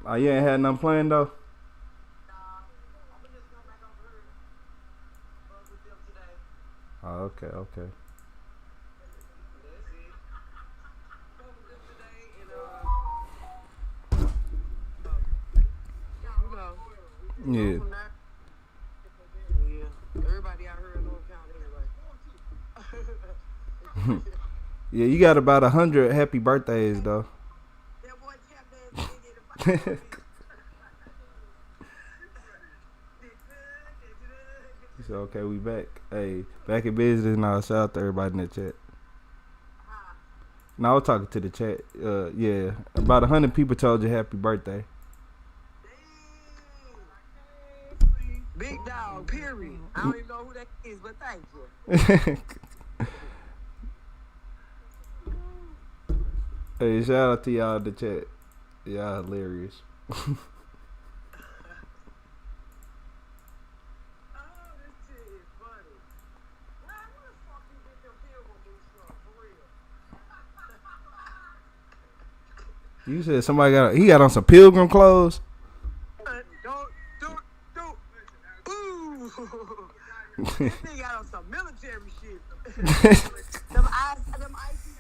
Oh, you ain't had nothing planned though. Oh, okay, okay. Yeah. Yeah, you got about 100 happy birthdays though. He said, okay, we back. Hey, back in business now. Shout out to everybody in the chat. Now I was talking to the chat. Yeah, about 100 people told you happy birthday. Big dog, period. I don't even know who that is, but thank you. Hey, shout out to y'all in the chat. Y'all hilarious. You said somebody he got on some pilgrim clothes. Ooh. This nigga got on some military shit. them icy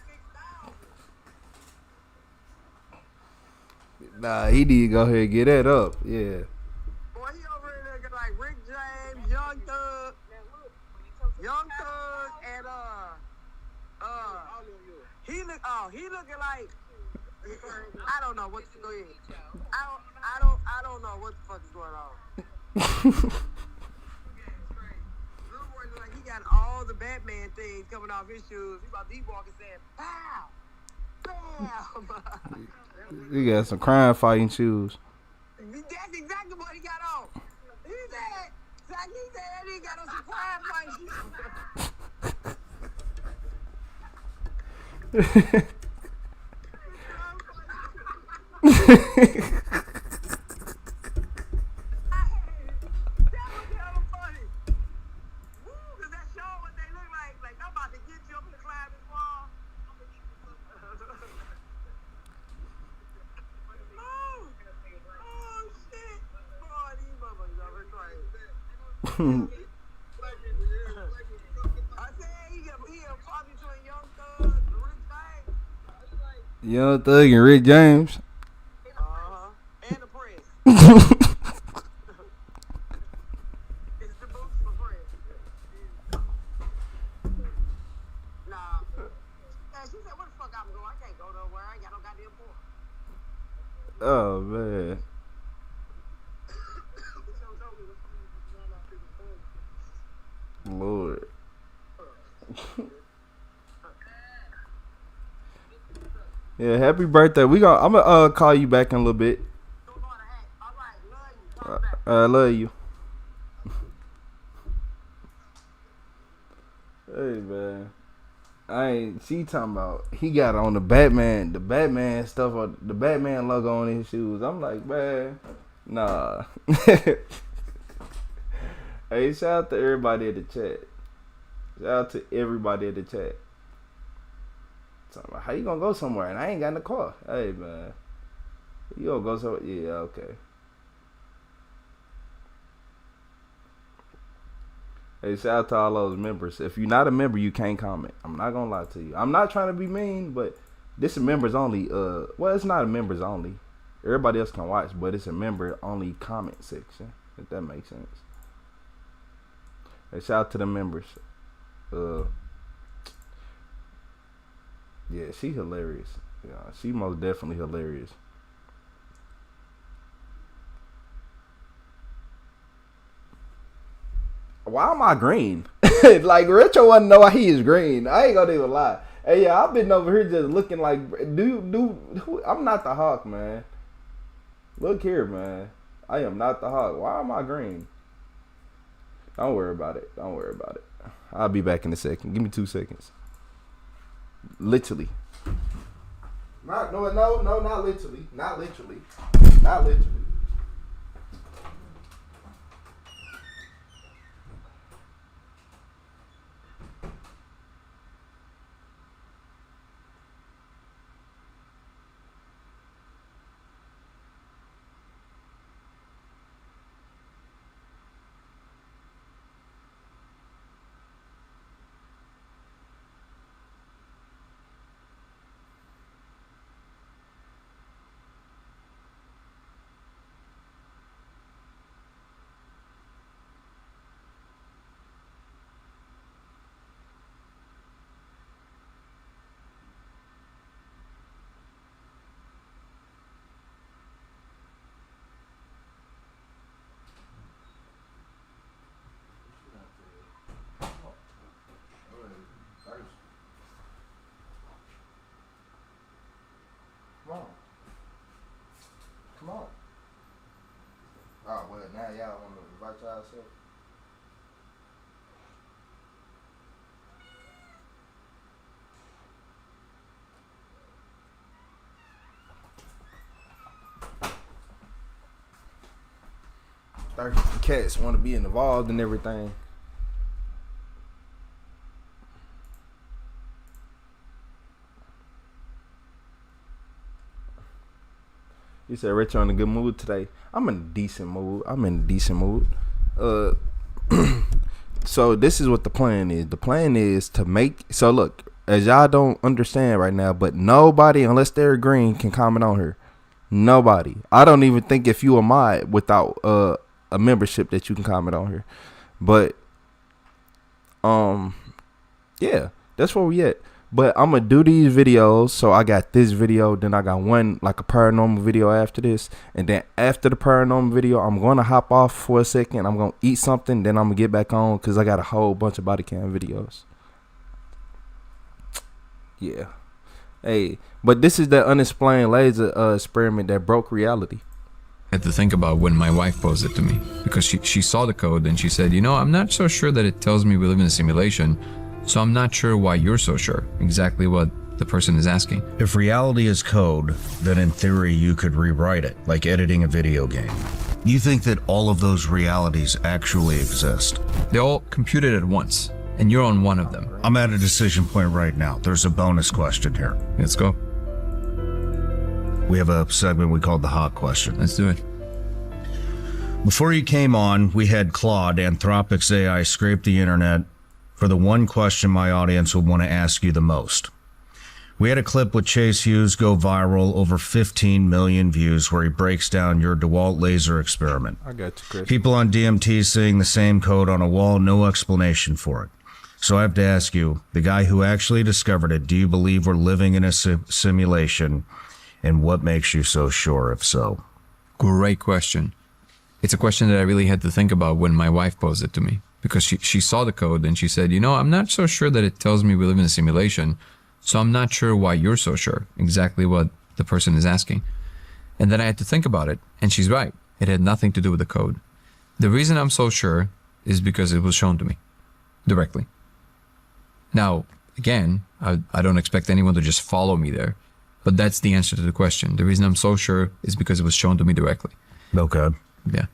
6,000. Nah, he need to go ahead and get that up. Yeah. Boy, he over here looking like Rick James, Young Thug, and he looking like I don't know what to go ahead. I don't know what the fuck is going on. Like he got all the Batman things coming off his shoes. He about to be walking saying, "Pow, bam." He got some crime fighting shoes. That's exactly what he got on. He said that he got on some crime fighting shoes. Young Thug and Rick James. And the Prince. It's the boots for Prince. Nah. She said, where the fuck I'm going? I can't go nowhere. I ain't got no goddamn boy. Oh man. Lord. Yeah, happy birthday. I'm gonna call you back in a little bit. I love you. Hey man. She talking about he got on the Batman stuff, the Batman logo on his shoes. I'm like, man, nah. Hey, shout out to everybody in the chat. Shout out to everybody in the chat. How you gonna go somewhere and I ain't got in the car? Hey man, you gonna go somewhere? Yeah, okay. Hey, shout out to all those members. If you're not a member, you can't comment. I'm not gonna lie to you. I'm not trying to be mean, but this is members only. Well, it's not a members only. Everybody else can watch, but it's a member only comment section. If that makes sense. Hey, shout out to the members. Yeah, she hilarious. Yeah, she most definitely hilarious. Why am I green? Like Retro wouldn't know why he is green. I ain't gonna even lie. Hey, yeah, I've been over here just looking like I'm not the Hawk, man. Look here, man. I am not the Hawk. Why am I green? Don't worry about it. Don't worry about it. I'll be back in a second. Give me 2 seconds. Literally. No, not literally. Not literally. Not literally. Come on. Oh, well, now y'all want to invite y'all self. Thirsty cats want to be involved in everything. You said Rich in a good mood today. I'm in a decent mood. So this is what the plan is. The plan is to make. So look, as y'all don't understand right now, but nobody, unless they're green, can comment on her. Nobody. I don't even think if you a mod without a membership that you can comment on her. But yeah, that's where we at. But I'm gonna do these videos. So I got this video, then I got one like a paranormal video after this, and then after the paranormal video, I'm gonna hop off for a second. I'm gonna eat something, then I'm gonna get back on because I got a whole bunch of body cam videos. Yeah. Hey, but this is the unexplained laser experiment that broke reality. I had to think about when my wife posed it to me, because she saw the code and she said, you know, I'm not so sure that it tells me we live in a simulation, so I'm not sure why you're so sure. Exactly what the person is asking. If reality is code, then in theory you could rewrite it, like editing a video game. You think that all of those realities actually exist? They're all computed at once, and you're on one of them. I'm at a decision point right now. There's a bonus question here. Let's go. We have a segment we call the hot question. Let's do it. Before you came on, we had Claude, Anthropic's AI, scrape the internet for the one question my audience would want to ask you the most. We had a clip with Chase Hughes go viral, over 15 million views, where he breaks down your DeWalt laser experiment. I got you, Chris. People on DMT seeing the same code on a wall, no explanation for it. So I have to ask you, the guy who actually discovered it, do you believe we're living in a simulation? And what makes you so sure, if so? Great question. It's a question that I really had to think about when my wife posed it to me, because she saw the code and she said, you know, I'm not so sure that it tells me we live in a simulation, so I'm not sure why you're so sure. Exactly what the person is asking. And then I had to think about it, and she's right. It had nothing to do with the code. The reason I'm so sure is because it was shown to me directly. Now, again, I don't expect anyone to just follow me there, but that's the answer to the question. The reason I'm so sure is because it was shown to me directly. Okay. Yeah.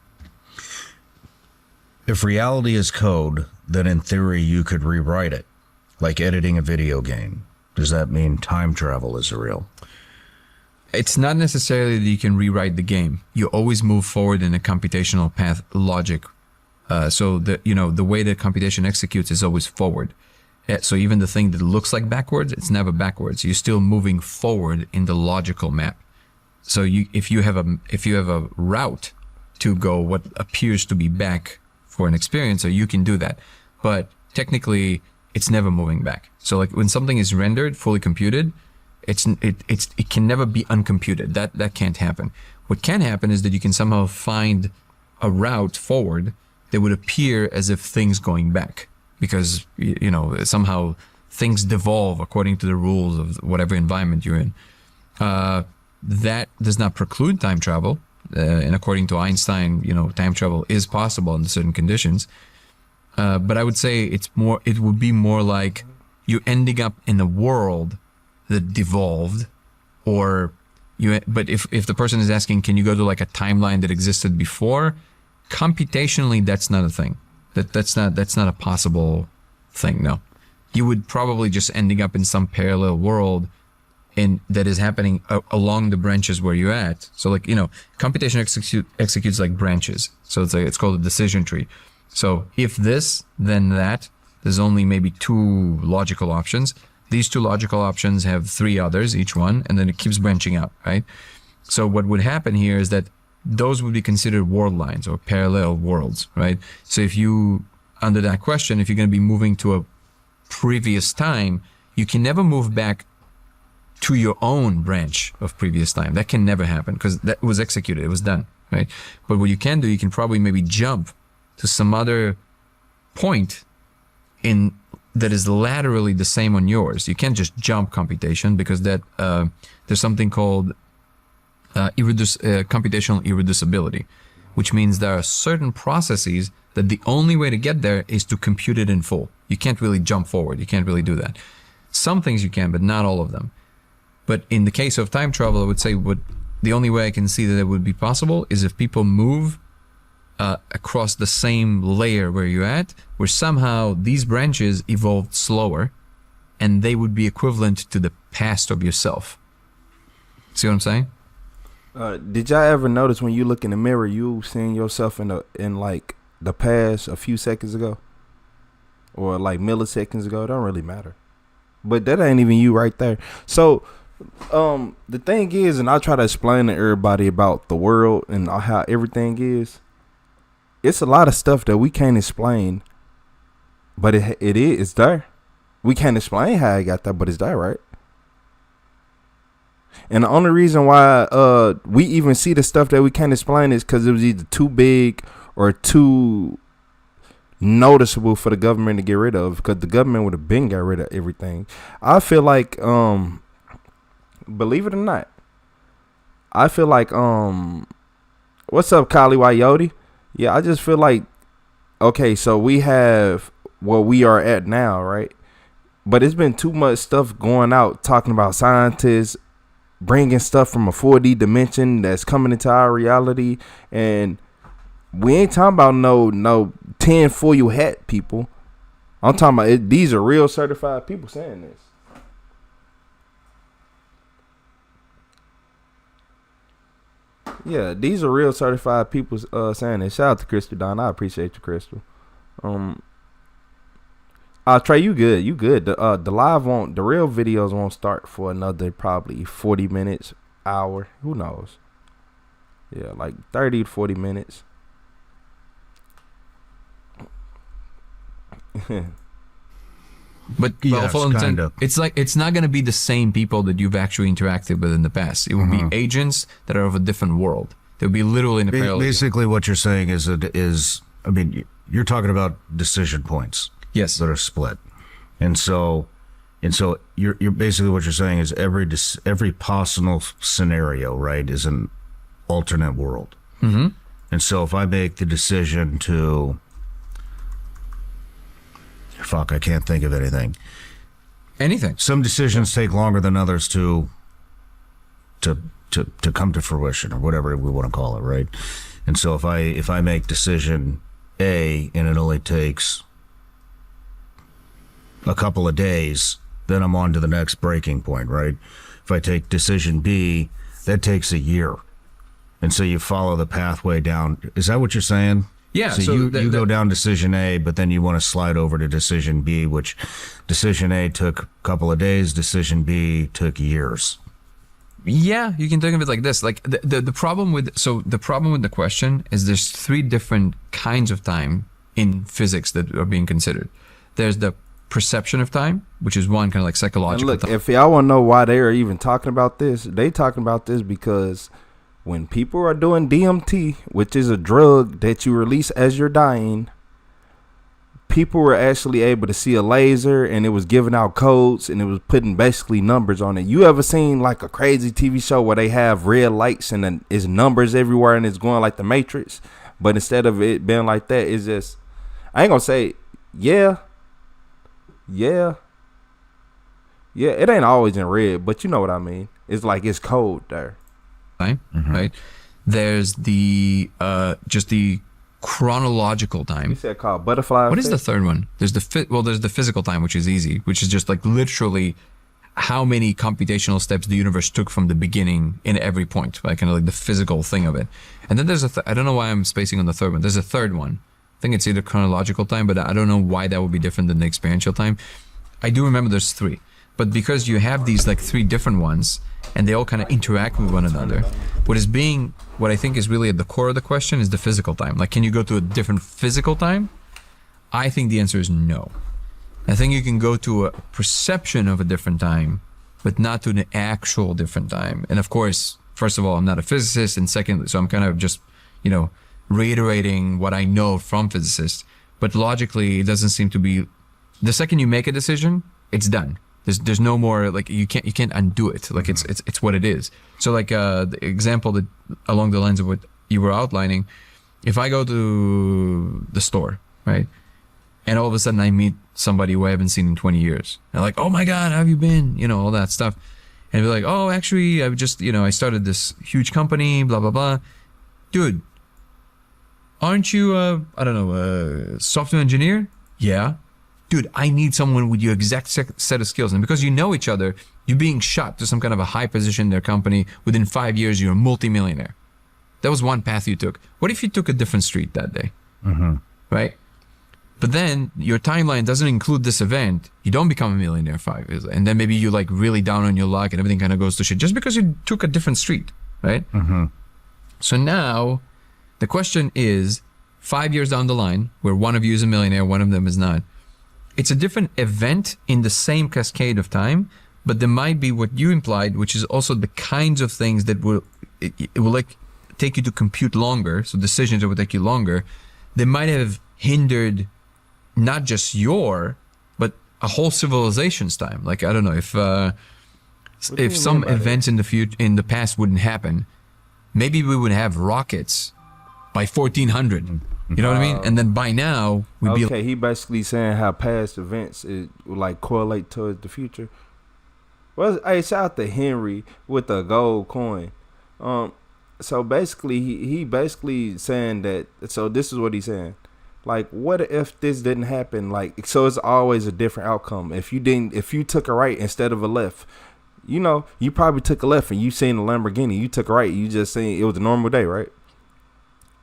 If reality is code, then in theory you could rewrite it, like editing a video game. Does that mean time travel is real? It's not necessarily that you can rewrite the game. You always move forward in a computational path logic. So the way that computation executes is always forward. So even the thing that looks like backwards, it's never backwards. You're still moving forward in the logical map. So if you have a route to go what appears to be back for an experiencer, you can do that. But technically, it's never moving back. So like when something is rendered, fully computed, it can never be uncomputed. That can't happen. What can happen is that you can somehow find a route forward that would appear as if things going back, because somehow things devolve according to the rules of whatever environment you're in. That does not preclude time travel, and according to Einstein, time travel is possible under certain conditions. But I would say it would be more like you ending up in a world that devolved, but if the person is asking, can you go to like a timeline that existed before? Computationally, that's not a thing. That's not a possible thing. No, you would probably just ending up in some parallel world that is happening along the branches where you're at. So like, computation executes like branches. So it's called a decision tree. So if this, then that, there's only maybe two logical options. These two logical options have three others, each one, and then it keeps branching out, right? So what would happen here is that those would be considered world lines or parallel worlds, right? So if you, under that question, if you're going to be moving to a previous time, you can never move back to your own branch of previous time. That can never happen because that was executed, it was done, right? But what you can do, you can probably maybe jump to some other point that is laterally the same on yours. You can't just jump computation because that there's something called computational irreducibility, which means there are certain processes that the only way to get there is to compute it in full. You can't really jump forward. You can't really do that. Some things you can, but not all of them. But in the case of time travel, I would say the only way I can see that it would be possible is if people move across the same layer where you're at, where somehow these branches evolved slower, and they would be equivalent to the past of yourself. See what I'm saying? Did y'all ever notice when you look in the mirror, you seeing yourself in like the past a few seconds ago, or like milliseconds ago? It don't really matter, but that ain't even you right there. So, the thing is, and I try to explain to everybody about the world and how everything is. It's a lot of stuff that we can't explain, but it's there. We can't explain how it got there, but it's there, right? And the only reason why we even see the stuff that we can't explain is because it was either too big or too noticeable for the government to get rid of, because the government would have been got rid of everything. I feel like, believe it or not, I feel like, what's up, Kali Wayoti? Yeah, I just feel like, okay, so we have where we are at now, right? But it's been too much stuff going out talking about scientists bringing stuff from a 4D dimension that's coming into our reality, and we ain't talking about no 10 foil hat people. I'm talking about it, these are real certified people saying this. Yeah, these are real certified people saying this. Shout out to Crystal Don. I appreciate you, Crystal. Trey, you good. You good. The live won't, the real videos won't start for another probably 40 minutes, hour. Who knows? Yeah, like 30 to 40 minutes. But yes, kind of. It's like, it's not going to be the same people that you've actually interacted with in the past. It will be agents that are of a different world. They'll be literally in a parallel. Basically, what you're saying is, I mean, you're talking about decision points. Yes. That are split, and so you're basically what you're saying is every possible scenario, right, is an alternate world. Mm-hmm. And so if I make the decision to, I can't think of anything. Anything. Some decisions take longer than others to come to fruition, or whatever we want to call it, right? And so if I make decision A and it only takes a couple of days, then I'm on to the next breaking point, right? If I take decision B, that takes a year. And so you follow the pathway down. Is that what you're saying? Yeah. So you go down decision A, but then you want to slide over to decision B, which decision A took a couple of days, decision B took years. Yeah, you can think of it like this. Like the problem with the question is there's 3 different kinds of time in physics that are being considered. There's the perception of time, which is one kind of like psychological. And look, if y'all want to know why they are even talking about this, they talking about this because when people are doing DMT, which is a drug that you release as you're dying, people were actually able to see a laser, and it was giving out codes, and it was putting basically numbers on it. You ever seen like a crazy TV show where they have red lights and then it's numbers everywhere and it's going like the Matrix? But instead of it being like that, it's just, I ain't gonna say, yeah, it ain't always in red, but you know what I mean. It's like it's code there. Time, right? There's the just the chronological time. You said called butterfly. What is the third one? There's the physical time, which is easy, which is just like literally how many computational steps the universe took from the beginning in every point, like kind of like the physical thing of it. And then there's I don't know why I'm spacing on the third one. There's a third one. I think it's either chronological time, but I don't know why that would be different than the experiential time. I do remember there's 3, but because you have these like 3 different ones and they all kind of interact with one another, what I think is really at the core of the question is the physical time. Like, can you go to a different physical time? I think the answer is no. I think you can go to a perception of a different time, but not to an actual different time. And of course, first of all, I'm not a physicist, and secondly, so I'm kind of just, reiterating what I know from physicists. But logically, it doesn't seem to be, the second you make a decision, it's done. There's no more like you can't undo it. Like it's what it is. So like the example that along the lines of what you were outlining, if I go to the store, right, and all of a sudden I meet somebody who I haven't seen in 20 years, and like, oh my God, how have you been? You know, all that stuff, and be like, oh, actually, I just I started this huge company, blah blah blah, dude. Aren't you I don't know, a software engineer? Yeah. Dude, I need someone with your exact set of skills. And because you know each other, you're being shot to some kind of a high position in their company. Within 5 years, you're a multimillionaire. That was one path you took. What if you took a different street that day? Mm-hmm. Right? But then your timeline doesn't include this event. You don't become a millionaire 5 years. And then maybe you like really down on your luck and everything kind of goes to shit just because you took a different street. Right? Mm-hmm. So now the question is 5 years down the line, where one of you is a millionaire, one of them is not. It's a different event in the same cascade of time, but there might be what you implied, which is also the kinds of things that it will like take you to compute longer. So decisions that will take you longer. They might have hindered not just but a whole civilization's time. Like I don't know if some events in the past wouldn't happen, maybe we would have rockets by 1400. You know what I mean? And then by now we'd be okay. He basically saying how past events would like correlate towards the future. Well, hey, shout out to Henry with the gold coin. So basically, he basically saying that. So this is what he's saying. Like, what if this didn't happen? Like, so it's always a different outcome. If you took a right instead of a left, you probably took a left and you seen a Lamborghini. You took a right. You just seen it was a normal day, right?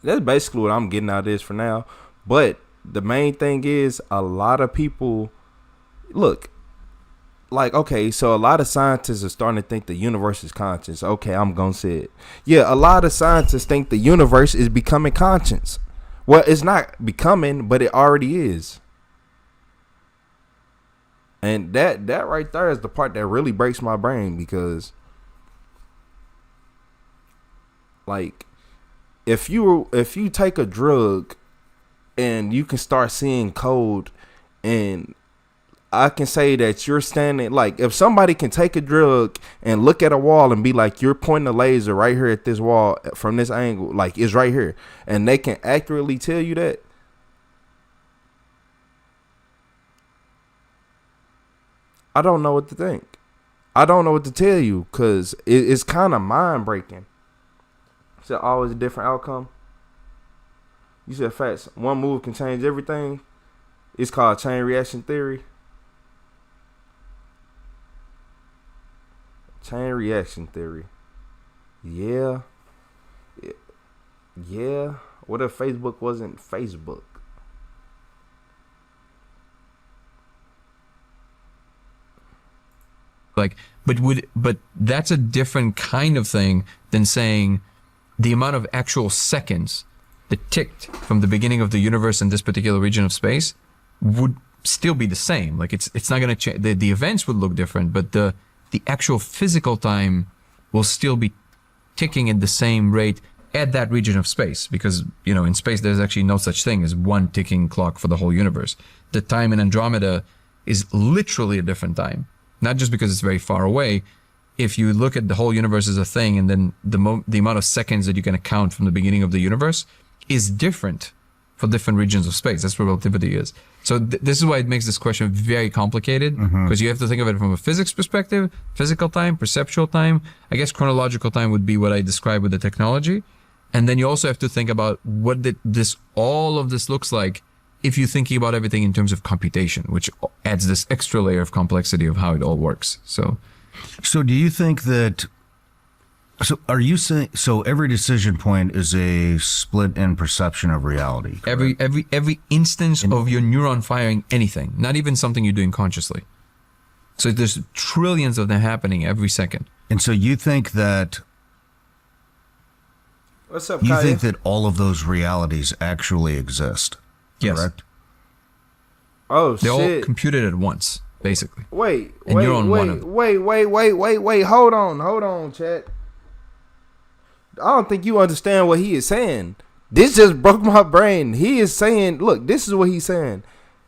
That's basically what I'm getting out of this for now. But the main thing is a lot of people look like, okay, so a lot of scientists are starting to think the universe is conscious. Okay, I'm going to say it. Yeah, a lot of scientists think the universe is becoming conscious. Well, it's not becoming, but it already is. And that right there is the part that really breaks my brain because like if you take a drug and you can start seeing code, and I can say that you're standing, like if somebody can take a drug and look at a wall and be like, you're pointing a laser right here at this wall from this angle, like it's right here, and they can accurately tell you that, I don't know what to think. I don't know what to tell you because it's kind of mind breaking. Is it always a different outcome? You said facts. One move can change everything. It's called chain reaction theory. Chain reaction theory. Yeah. Yeah. What if Facebook wasn't Facebook? like, but that's a different kind of thing than saying the amount of actual seconds that ticked from the beginning of the universe in this particular region of space would still be the same. Like it's not going to change. The events would look different, but the actual physical time will still be ticking at the same rate at that region of space, because in space there's actually no such thing as one ticking clock for the whole universe. The time in Andromeda is literally a different time, not just because it's very far away. If you look at the whole universe as a thing, and then the amount of seconds that you can account from the beginning of the universe is different for different regions of space. That's what relativity is. So this is why it makes this question very complicated, because you have to think of it from a physics perspective, physical time, perceptual time. I guess chronological time would be what I described with the technology. And then you also have to think about what all of this looks like if you're thinking about everything in terms of computation, which adds this extra layer of complexity of how it all works. So do you think that, are you saying, so every decision point is a split in perception of reality? Correct? Every instance of your neuron firing anything, not even something you're doing consciously. So there's trillions of them happening every second. And so you think that, what's up, you Kaya? think that all of those realities actually exist? Yes. Correct? Oh, They're shit. all computed at once, basically. Wait, And you're on one of them. wait. Hold on, chat. I don't think you understand what he is saying. This just broke my brain. He is saying, look, this is what he's saying.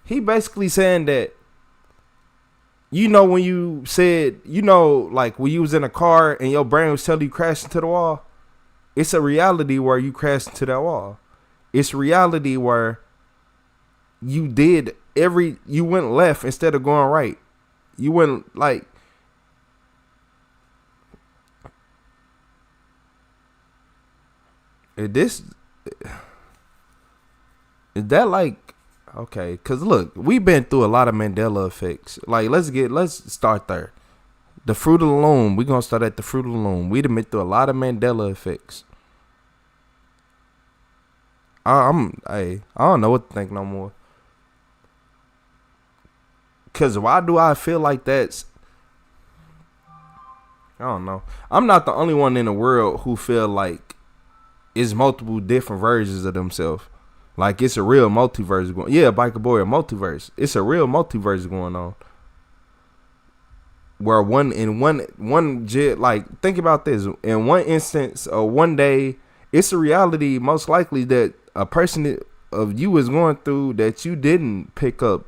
He basically saying that You know when you said, like when you was in a car and your brain was telling you crash into the wall? It's a reality where you crashed into that wall. It's reality where you went left instead of going right. You went like, is that like, okay, because look, we've been through a lot of Mandela effects. Like, let's start there. The fruit of the loom. We're going to start at the fruit of the loom. We've been through a lot of Mandela effects. I don't know what to think no more. Because why do I feel like that's, I don't know. I'm not the only one in the world who feel like it's multiple different versions of themselves. Like it's a real multiverse going. Yeah, Biker Boy, a multiverse. It's a real multiverse going on. Where like think about this. In one instance or one day, it's a reality most likely that a person of you is going through that you didn't pick up.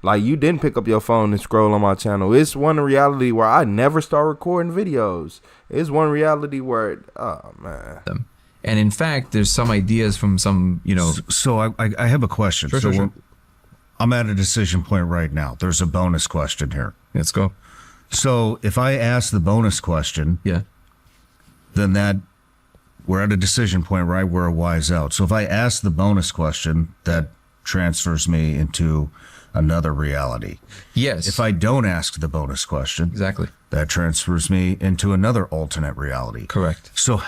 Like you didn't pick up your phone and scroll on my channel. It's one reality where I never start recording videos. It's one reality where, oh man. And in fact, there's some ideas from some, So I have a question. Sure. I'm at a decision point right now. There's a bonus question here. Let's go. So if I ask the bonus question, then we're at a decision point, right? We're a wise out. So if I ask the bonus question, that transfers me into another reality. Yes. If I don't ask the bonus question, exactly, that transfers me into another alternate reality. Correct. So,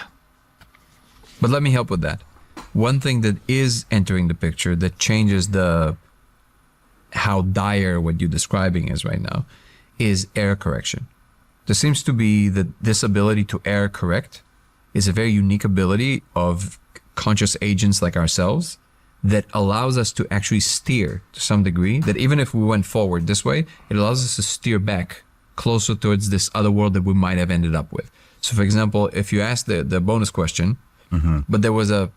but let me help with that. One thing that is entering the picture that changes how dire what you're describing is right now is error correction. There seems to be that this ability to error correct is a very unique ability of conscious agents like ourselves that allows us to actually steer to some degree, that even if we went forward this way, it allows us to steer back closer towards this other world that we might have ended up with. So for example, if you ask the bonus question, but there was a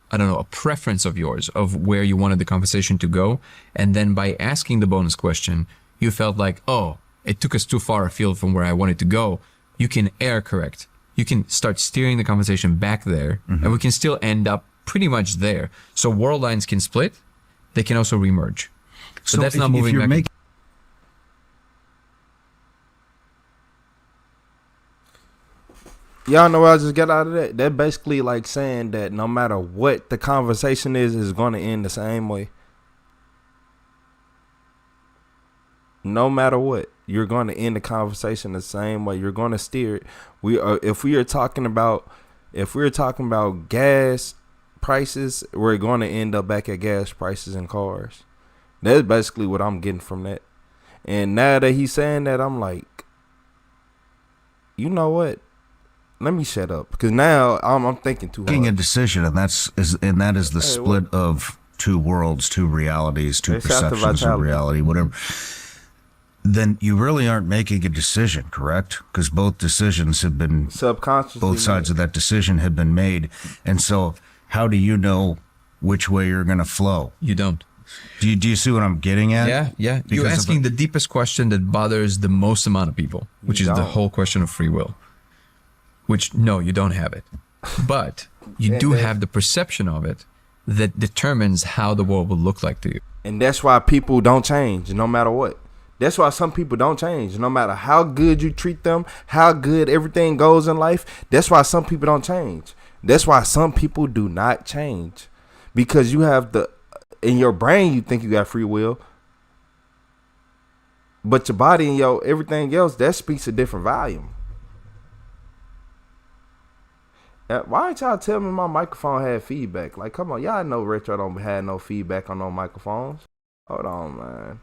preference of yours of where you wanted the conversation to go, and then by asking the bonus question, you felt like, oh, it took us too far afield from where I wanted to go, you can error correct. You can start steering the conversation back there, and we can still end up pretty much there. So world lines can split. They can also remerge. So that's not moving back. Y'all know what I just got out of that? That basically like saying that no matter what the conversation is going to end the same way. No matter what, you're going to end the conversation the same way. You're going to steer it. If we are talking about gas prices, we're going to end up back at gas prices in cars. That's basically what I'm getting from that. And now that he's saying that, I'm like, you know what? Let me shut up, because now I'm thinking too hard. Making a decision, and that is the split of two worlds, two realities, two perceptions of reality, whatever. Then you really aren't making a decision, correct? Because both decisions have been subconsciously. Both sides of that decision have been made, and so how do you know which way you're going to flow? You don't. Do you see what I'm getting at? Yeah. You're asking the deepest question that bothers the most amount of people, which is the whole question of free will. Which, no, you don't have it. But you do have the perception of it that determines how the world will look like to you. And that's why people don't change no matter what. That's why some people don't change no matter how good you treat them, how good everything goes in life. That's why some people don't change. That's why some people do not change. Because you have in your brain, you think you got free will. But your body and your everything else, that speaks a different volume. Why ain't y'all tell me my microphone had feedback? Like, come on, y'all know Retro don't have no feedback on no microphones. Hold on, man.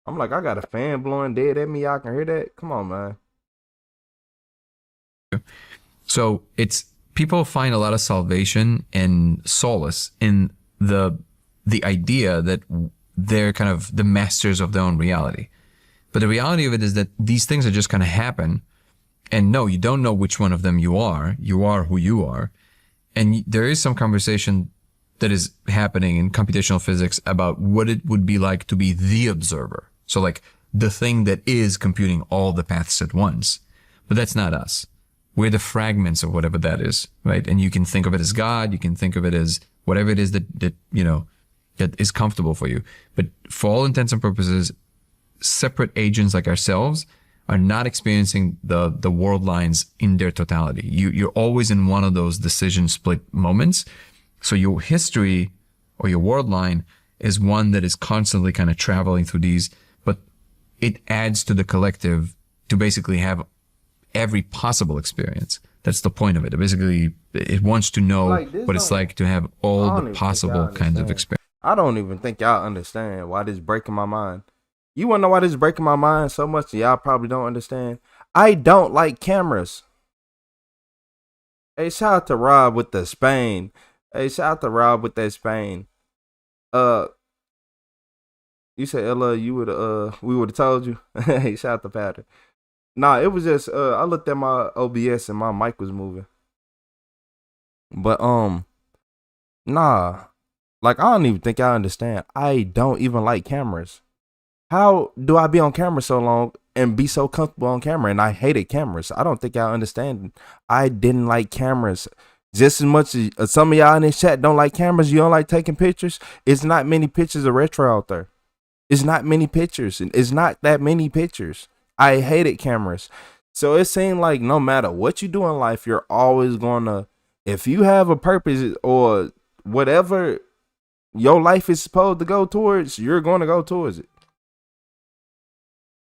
I'm like, I got a fan blowing dead at me. Y'all can hear that? Come on, man. So people find a lot of salvation and solace in the idea that they're kind of the masters of their own reality. But the reality of it is that these things are just going to happen. And no, you don't know which one of them you are. You are who you are. And there is some conversation that is happening in computational physics about what it would be like to be the observer. So like the thing that is computing all the paths at once. But that's not us. We're the fragments of whatever that is, right? And you can think of it as God, you can think of it as whatever it is that that is comfortable for you. But for all intents and purposes, separate agents like ourselves are not experiencing the world lines in their totality. You're always in one of those decision split moments. So your history or your world line is one that is constantly kind of traveling through these, but it adds to the collective to basically have every possible experience. That's the point of it. Basically, it wants to know what it's like to have all the possible kinds of experience. I don't even think y'all understand why this is breaking my mind. You want to know why this is breaking my mind so much? Y'all probably don't understand. I don't like cameras. Hey, shout out to Rob with the Spain. Hey, shout out to Rob with that Spain. You said Ella, we would have told you. Hey, shout out to Patrick. Nah, it was just I looked at my OBS and my mic was moving. But nah. Like, I don't even think I understand. I don't even like cameras. How do I be on camera so long and be so comfortable on camera? And I hated cameras. I don't think y'all understand. I didn't like cameras. Just as much as some of y'all in this chat don't like cameras, you don't like taking pictures. It's not many pictures of retro out there. It's not many pictures. It's not that many pictures. I hated cameras. So it seemed like no matter what you do in life, you're always going to, if you have a purpose or whatever your life is supposed to go towards, you're going to go towards it.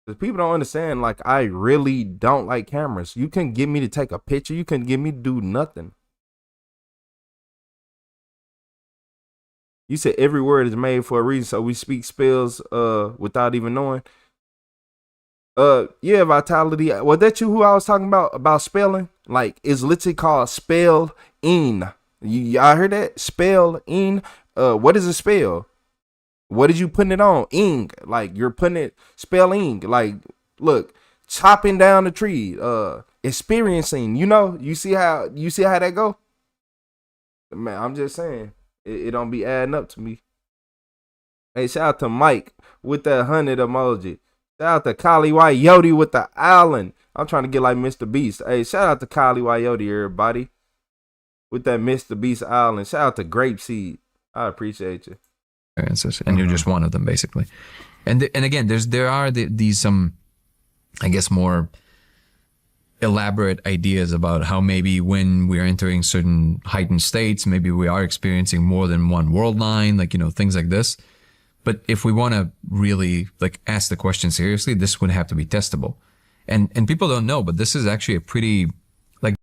Because people don't understand, like, I really don't like cameras. You couldn't get me to take a picture. You couldn't get me to do nothing. You said every word is made for a reason, so we speak spells without even knowing. Yeah, Vitality. Was that you who I was talking about spelling? Like, it's literally called spell-ing. Y'all heard that? Spell-ing. What is a spell? What did you putting it on? Ing. Like, you're putting it, spelling. Like, look, chopping down the tree. Experiencing. You see how that go? Man, I'm just saying. It don't be adding up to me. Hey, shout out to Mike with that 100 emoji. Shout out to Kali Coyote with the island. I'm trying to get like Mr. Beast. Hey, shout out to Kali Coyote, everybody. With that Mr. Beast island. Shout out to Grapeseed. I appreciate you. And you're just one of them, basically. And again, there are these some, I guess, more elaborate ideas about how maybe when we're entering certain heightened states, maybe we are experiencing more than one world line, like, things like this. But if we want to really like ask the question seriously, this would have to be testable. And people don't know, but this is actually a pretty like.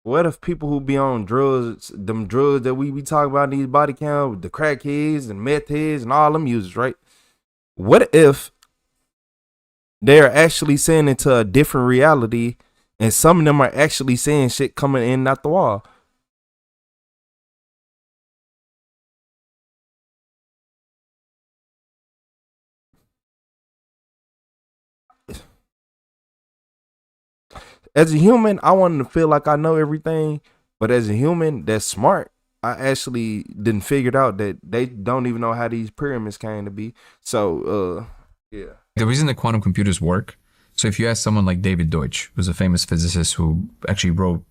What if people who be on drugs, them drugs that we be talking about in these body cams, the crackheads and meth heads and all them users, right? What if they're actually seeing into a different reality and some of them are actually seeing shit coming in out the wall? As a human, I wanted to feel like I know everything, but as a human that's smart, I actually didn't figure out that they don't even know how these pyramids came to be. So, yeah. The reason that quantum computers work, so if you ask someone like David Deutsch, who's a famous physicist who actually wrote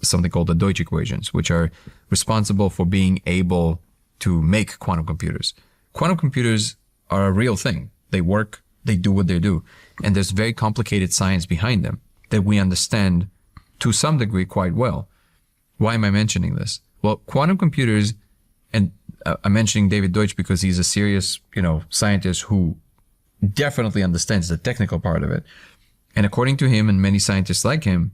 something called the Deutsch equations, which are responsible for being able to make quantum computers. Quantum computers are a real thing. They work, they do what they do. And there's very complicated science behind them that we understand to some degree quite well. Why am I mentioning this? Well, quantum computers, and I'm mentioning David Deutsch because he's a serious, scientist who definitely understands the technical part of it. And according to him and many scientists like him,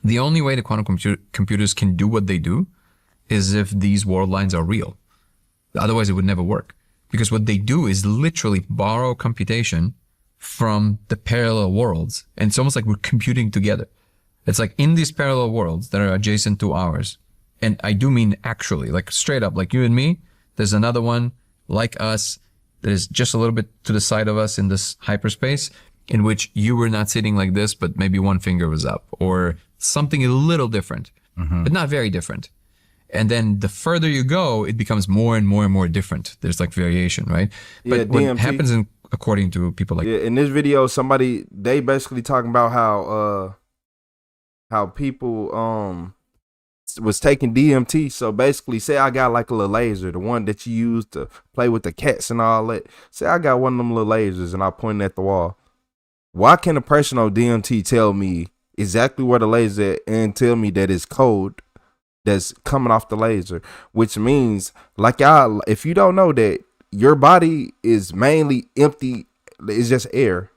the only way the quantum computers can do what they do is if these world lines are real. Otherwise, it would never work. Because what they do is literally borrow computation from the parallel worlds. And it's almost like we're computing together. It's like in these parallel worlds that are adjacent to ours. And I do mean actually, like straight up, like you and me, there's another one like us that is just a little bit to the side of us in this hyperspace in which you were not sitting like this, but maybe one finger was up or something a little different, but not very different. And then the further you go, it becomes more and more and more different. There's like variation, right? Yeah, But what DMT. happens according to people like Yeah, in this video, they basically talking about how people was taking DMT. So basically, say I got like a little laser, the one that you use to play with the cats and all that. Say I got one of them little lasers and I point it at the wall. Why can't a person on DMT tell me exactly where the laser is and tell me that it's code that's coming off the laser? Which means, like y'all, if you don't know that your body is mainly empty, it's just air.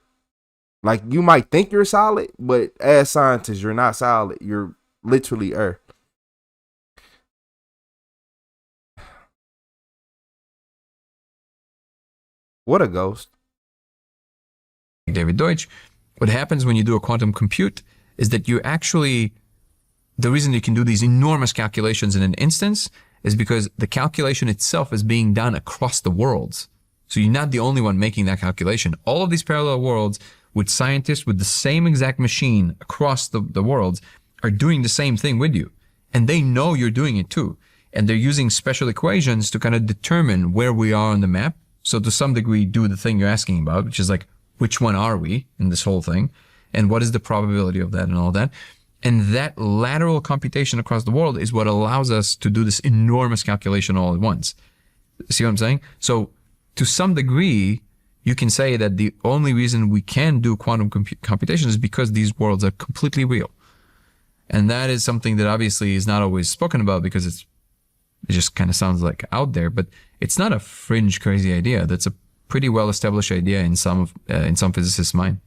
Like you might think you're solid, but as scientists, you're not solid. You're literally air. What a ghost. David Deutsch, what happens when you do a quantum compute is that you actually, the reason you can do these enormous calculations in an instance is because the calculation itself is being done across the worlds. So you're not the only one making that calculation. All of these parallel worlds with scientists with the same exact machine across the worlds are doing the same thing with you. And they know you're doing it too. And they're using special equations to kind of determine where we are on the map. So to some degree, do the thing you're asking about, which is like, which one are we in this whole thing? And what is the probability of that and all that? And that lateral computation across the world is what allows us to do this enormous calculation all at once. See what I'm saying? So to some degree, you can say that the only reason we can do quantum computation is because these worlds are completely real. And that is something that obviously is not always spoken about because it just kind of sounds like out there, but it's not a fringe crazy idea. That's a pretty well-established idea in some physicists' mind.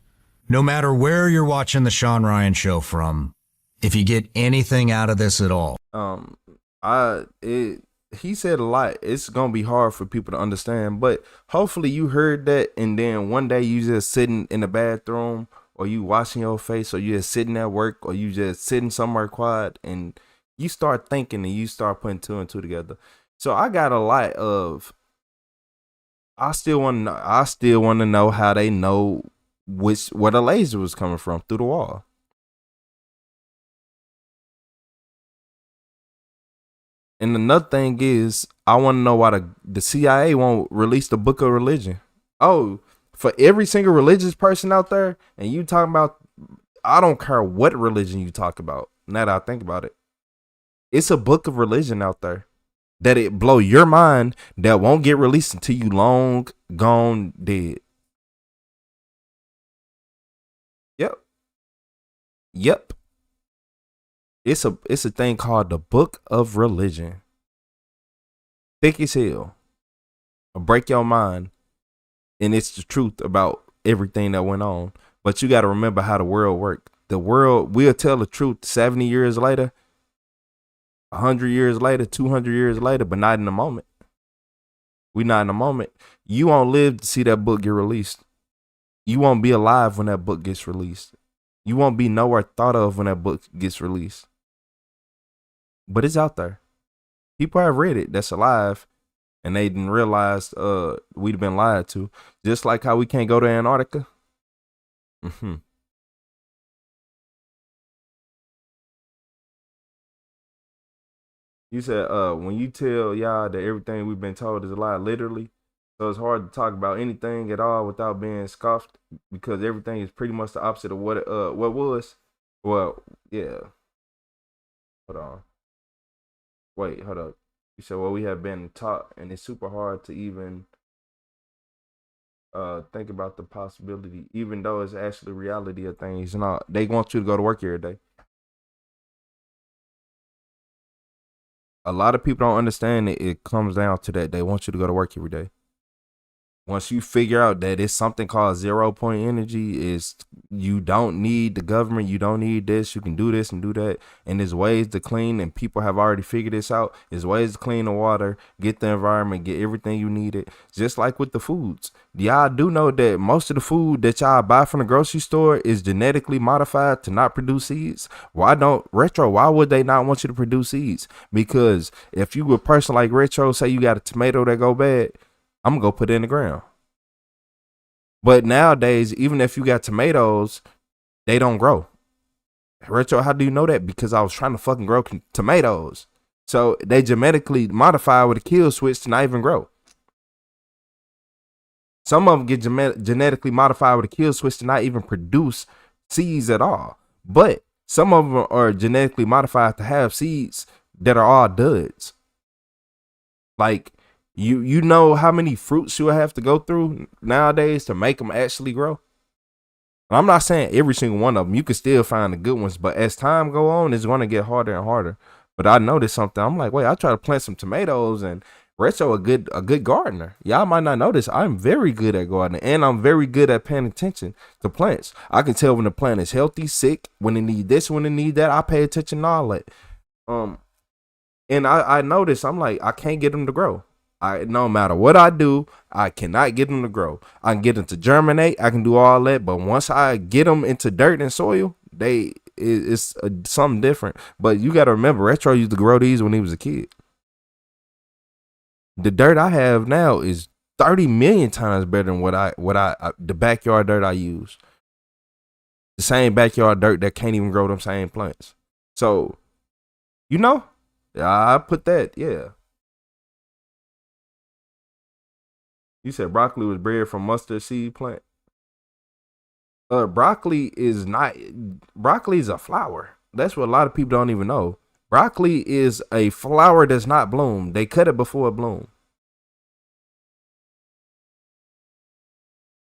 No matter where you're watching the Sean Ryan Show from, if you get anything out of this at all, he said a lot. It's gonna be hard for people to understand, but hopefully you heard that, and then one day you just sitting in the bathroom, or you washing your face, or you just sitting at work, or you just sitting somewhere quiet, and you start thinking and you start putting two and two together. So I got a lot of. I still want to know how they know where the laser was coming from through the wall. And another thing is, I want to know why the CIA won't release the Book of Religion. Oh, for every single religious person out there, and you talking about, I don't care what religion you talk about. Now that I think about it, it's a book of religion out there that it blow your mind that won't get released until you long gone dead. Yep. It's a thing called the Book of Religion. Thick as hell. It'll break your mind. And it's the truth about everything that went on. But you got to remember how the world worked. The world will tell the truth 70 years later, 100 years later, 200 years later, but not in the moment. We not in the moment. You won't live to see that book get released. You won't be alive when that book gets released. You won't be nowhere thought of when that book gets released. But it's out there. People have read it that's alive, and they didn't realize we'd been lied to. Just like how we can't go to Antarctica. You said when you tell y'all that everything we've been told is a lie, literally. So it's hard to talk about anything at all without being scoffed, because everything is pretty much the opposite of what was. Well, yeah. Hold on. Wait, hold up. You said, well, we have been taught, and it's super hard to even think about the possibility, even though it's actually reality of things. And all. They want you to go to work every day. A lot of people don't understand it. It comes down to that. They want you to go to work every day. Once you figure out that it's something called 0 point energy, is you don't need the government, you don't need this, you can do this and do that, and there's ways to clean, and people have already figured this out. There's ways to clean the water, get the environment, get everything you needed. Just like with the foods, y'all do know that most of the food that y'all buy from the grocery store is genetically modified to not produce seeds. Why would they not want you to produce seeds? Because if you a person like Retro, say you got a tomato that go bad, I'm going to go put it in the ground. But nowadays, even if you got tomatoes, they don't grow. Retro, how do you know that? Because I was trying to fucking grow tomatoes. So they genetically modify with a kill switch to not even grow. Some of them get genetically modified with a kill switch to not even produce seeds at all. But some of them are genetically modified to have seeds that are all duds. Like, you know how many fruits you have to go through nowadays to make them actually grow? And I'm not saying every single one of them. You can still find the good ones, but as time go on, it's going to get harder and harder. But I noticed something. I'm like, wait, I try to plant some tomatoes, and Retro a good gardener. Y'all might not notice I'm very good at gardening, and I'm very good at paying attention to plants. I can tell when the plant is healthy, sick, when it need this, when it need that. I pay attention to all that. And I noticed, I'm like, I can't get them to grow. No matter what I do, I cannot get them to grow. I can get them to germinate. I can do all that, but once I get them into dirt and soil, it's something different. But you got to remember, Retro used to grow these when he was a kid. The dirt I have now is 30 million times better than the backyard dirt I use. The same backyard dirt that can't even grow them same plants. So, I put that, yeah. You said broccoli was bred from mustard seed plant. Broccoli is a flower. That's what a lot of people don't even know. Broccoli is a flower that's not bloomed. They cut it before it bloomed.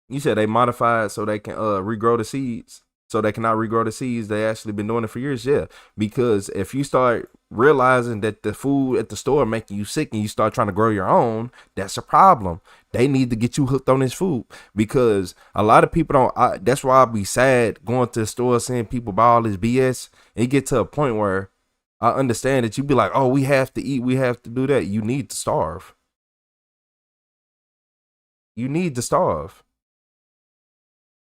You said they modified so they can regrow the seeds. So they cannot regrow the seeds. They actually been doing it for years. Yeah. Because if you start realizing that the food at the store making you sick and you start trying to grow your own, that's a problem. They need to get you hooked on this food, because a lot of people don't. That's why I be sad going to the store seeing people buy all this BS. It get to a point where I understand that you be like, oh, we have to eat. We have to do that. You need to starve. You need to starve.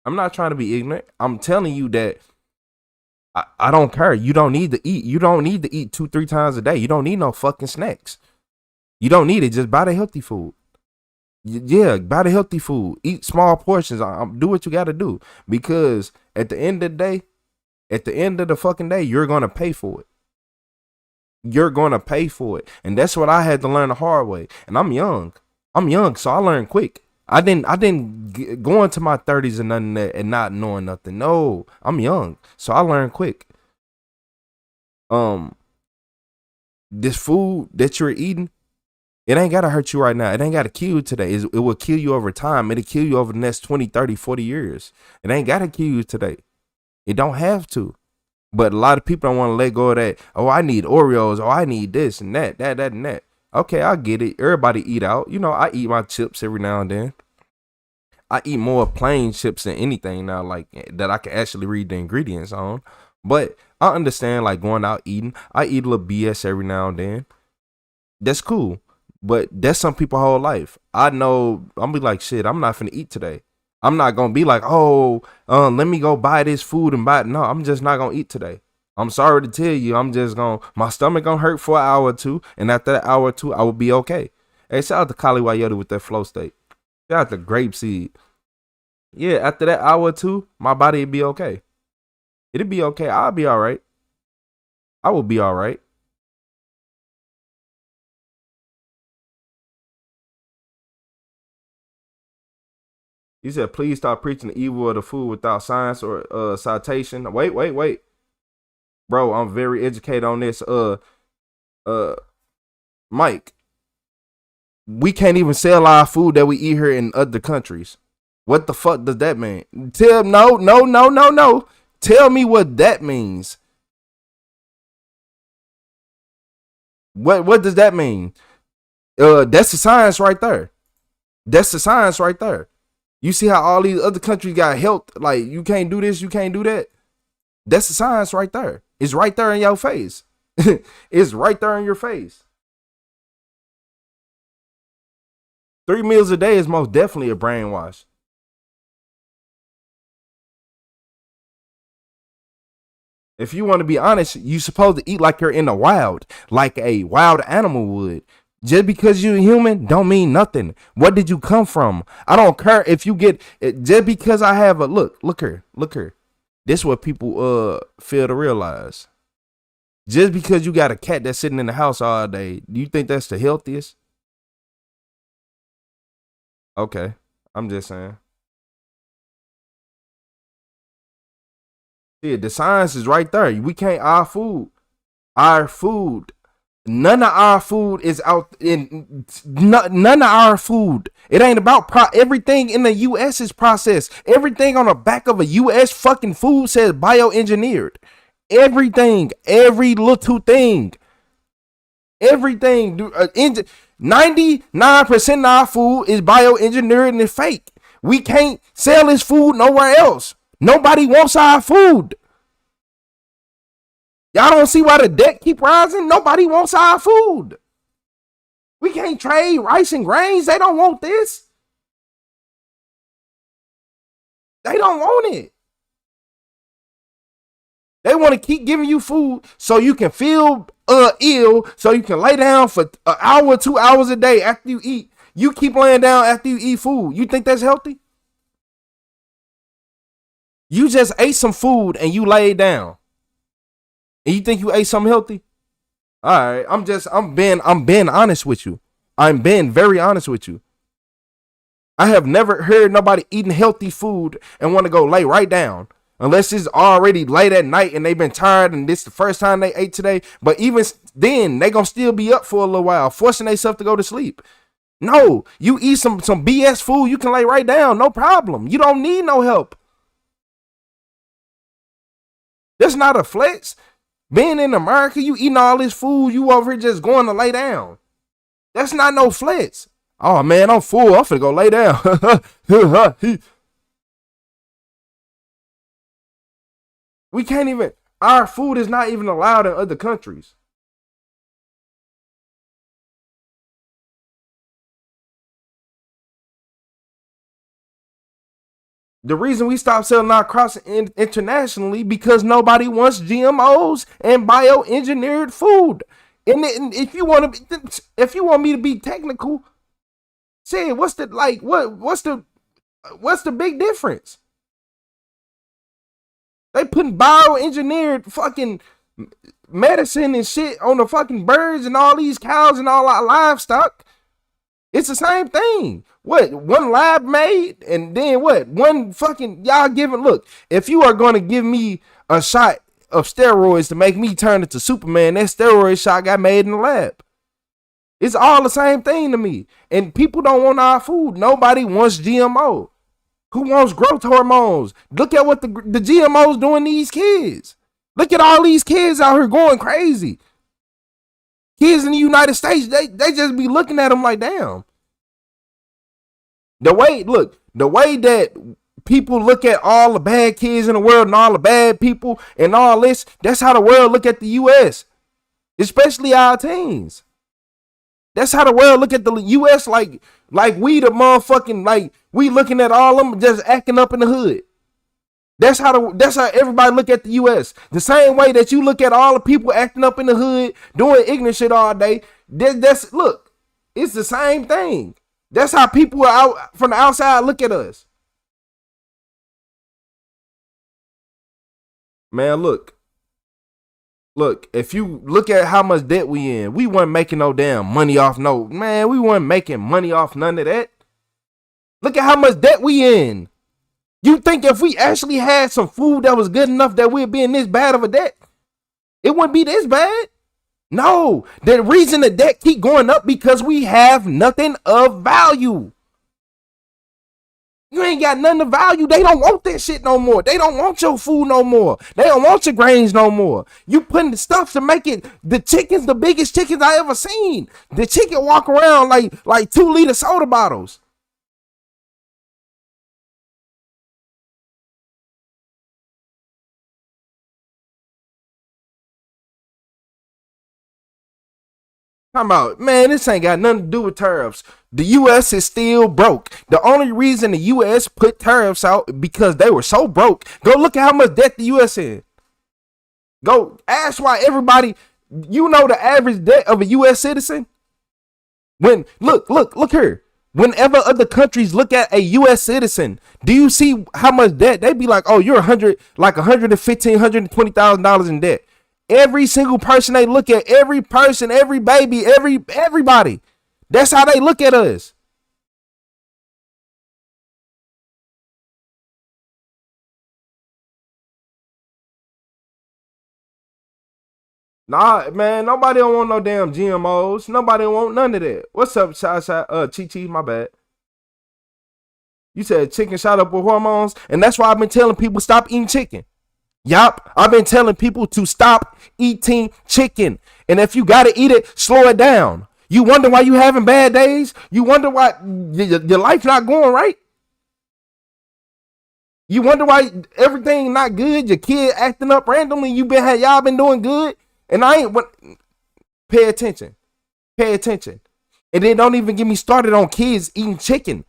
I'm not trying to be ignorant. I'm telling you that I don't care. You don't need to eat. You don't need to eat 2-3 times a day. You don't need no fucking snacks. You don't need it. Just buy the healthy food. Yeah, buy the healthy food. Eat small portions. Do what you got to do. Because at the end of the day, at the end of the fucking day, you're going to pay for it. You're going to pay for it. And that's what I had to learn the hard way. And I'm young. So I learned quick. I didn't go into my 30s and nothing and not knowing nothing. No, I'm young, so I learned quick. This food that you're eating, it ain't gotta hurt you right now. It ain't gotta kill you today. It will kill you over time. It'll kill you over the next 20, 30, 40 years. It ain't gotta kill you today. It don't have to. But a lot of people don't want to let go of that. Oh, I need Oreos. Oh, I need this and that and that. Okay, I get it. Everybody eat out. I eat my chips every now and then. I eat more plain chips than anything now, like that I can actually read the ingredients on. But I understand, like, going out eating. I eat a little BS every now and then. That's cool. But that's some people's whole life. I know, I'm be like, shit, I'm not finna eat today. I'm not gonna be like, let me go buy this food and buy it. No, I'm just not gonna eat today. I'm sorry to tell you, my stomach gonna hurt for an hour or two, and after that hour or two, I will be okay. Hey, shout out to Kali Wayota with that flow state. Shout out to Grapeseed. Yeah, after that hour or two, my body will be okay. It'll be okay. I'll be all right. I will be all right. You said, please stop preaching the evil of the food without science or citation. Wait. Bro, I'm very educated on this. Mike, we can't even sell our food that we eat here in other countries. What the fuck does that mean? No. Tell me what that means. What does that mean? That's the science right there. You see how all these other countries got health, like, you can't do this, you can't do that. That's the science right there. It's right there in your face. It's right there in your face. 3 meals a day is most definitely a brainwash. If you want to be honest, you're supposed to eat like you're in the wild, like a wild animal would. Just because you're human don't mean nothing. What did you come from? I don't care if you get it. Just because I have a look here. This is what people fail to realize. Just because you got a cat that's sitting in the house all day, do you think that's the healthiest? Okay, I'm just saying. Yeah, the science is right there. We can't our food. None of our food is out in none of our food. It ain't about everything in the US is processed. Everything on the back of a US fucking food says bioengineered. Everything, every little thing. Everything 99% of our food is bioengineered and it's fake. We can't sell this food nowhere else. Nobody wants our food. Y'all don't see why the debt keep rising? Nobody wants our food. We can't trade rice and grains. They don't want this. They don't want it. They want to keep giving you food so you can feel ill, so you can lay down for an hour, 2 hours a day after you eat. You keep laying down after you eat food. You think that's healthy? You just ate some food and you laid down. And you think you ate something healthy? All right, I'm being honest with you. I'm being very honest with you. I have never heard nobody eating healthy food and want to go lay right down. Unless it's already late at night and they've been tired and this the first time they ate today. But even then, they gonna still be up for a little while, forcing themselves to go to sleep. No, you eat some BS food, you can lay right down, no problem. You don't need no help. That's not a flex. Being in America, you eating all this food, you over here just going to lay down. That's not no flex. Oh man, I'm full, I'm finna go lay down. We can't even, our food is not even allowed in other countries. The reason we stopped selling our crops internationally because nobody wants GMOs and bioengineered food. And if you want me to be technical, say what's the big difference? They putting bioengineered fucking medicine and shit on the fucking birds and all these cows and all our livestock. It's the same thing. What? One lab made and then what? One fucking y'all giving. Look, if you are going to give me a shot of steroids to make me turn into Superman, that steroid shot got made in the lab. It's all the same thing to me. And people don't want our food. Nobody wants GMO. Who wants growth hormones? Look at what the GMOs doing to these kids. Look at all these kids out here going crazy. Kids in the United States, they just be looking at them like, damn. The way that people look at all the bad kids in the world and all the bad people and all this, that's how the world look at the U.S., especially our teens. That's how the world look at the U.S. like we the motherfucking, like we looking at all them just acting up in the hood. That's how everybody look at the U.S. The same way that you look at all the people acting up in the hood, doing ignorant shit all day. Look, it's the same thing. That's how people are out from the outside look at us. Man, look, if you look at how much debt we in, we wasn't making no damn money off we wasn't making money off none of that. Look at how much debt we in. You think if we actually had some food that was good enough that we'd be in this bad of a debt? It wouldn't be this bad. No, the reason the debt keep going up because we have nothing of value. You ain't got nothing of value. They don't want that shit no more. They don't want your food no more. They don't want your grains no more. You putting the stuff to make it, the chickens, the biggest chickens I ever seen. The chicken walk around like 2-liter soda bottles. Talking about, man, this ain't got nothing to do with tariffs. The U.S. is still broke. The only reason the U.S. put tariffs out because they were so broke. Go look at how much debt the U.S. in. Go ask why everybody, you know the average debt of a U.S. citizen? Look here. Whenever other countries look at a U.S. citizen, do you see how much debt? They be like, oh, you're $115,000, $120,000 in debt. Every single person they look at, every person, every baby, everybody. That's how they look at us. Nah, man, nobody don't want no damn GMOs. Nobody don't want none of that. What's up, Chi? My bad. You said chicken shot up with hormones, and that's why I've been telling people stop eating chicken. Yup, I've been telling people to stop eating chicken. And if you gotta eat it, slow it down. You wonder why you having bad days? You wonder why your life not going right? You wonder why everything not good? Your kid acting up randomly. Y'all been doing good? And I ain't pay attention. Pay attention. And then don't even get me started on kids eating chicken.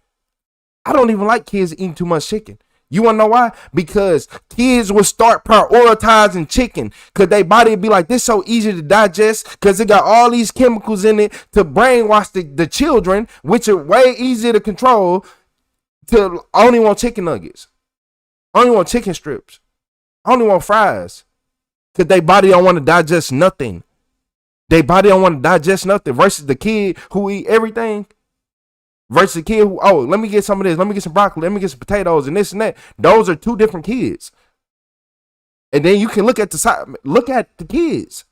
I don't even like kids eating too much chicken. You want to know why? Because kids will start prioritizing chicken because their body would be like, this so easy to digest because it got all these chemicals in it to brainwash the children, which are way easier to control, to only want chicken nuggets. I only want chicken strips. I only want fries. Because their body don't want to digest nothing. Their body don't want to digest nothing versus the kid who eat everything. Versus the kid who, oh, let me get some of this. Let me get some broccoli. Let me get some potatoes and this and that. Those are two different kids. And then you can look at the side. Look at the kids.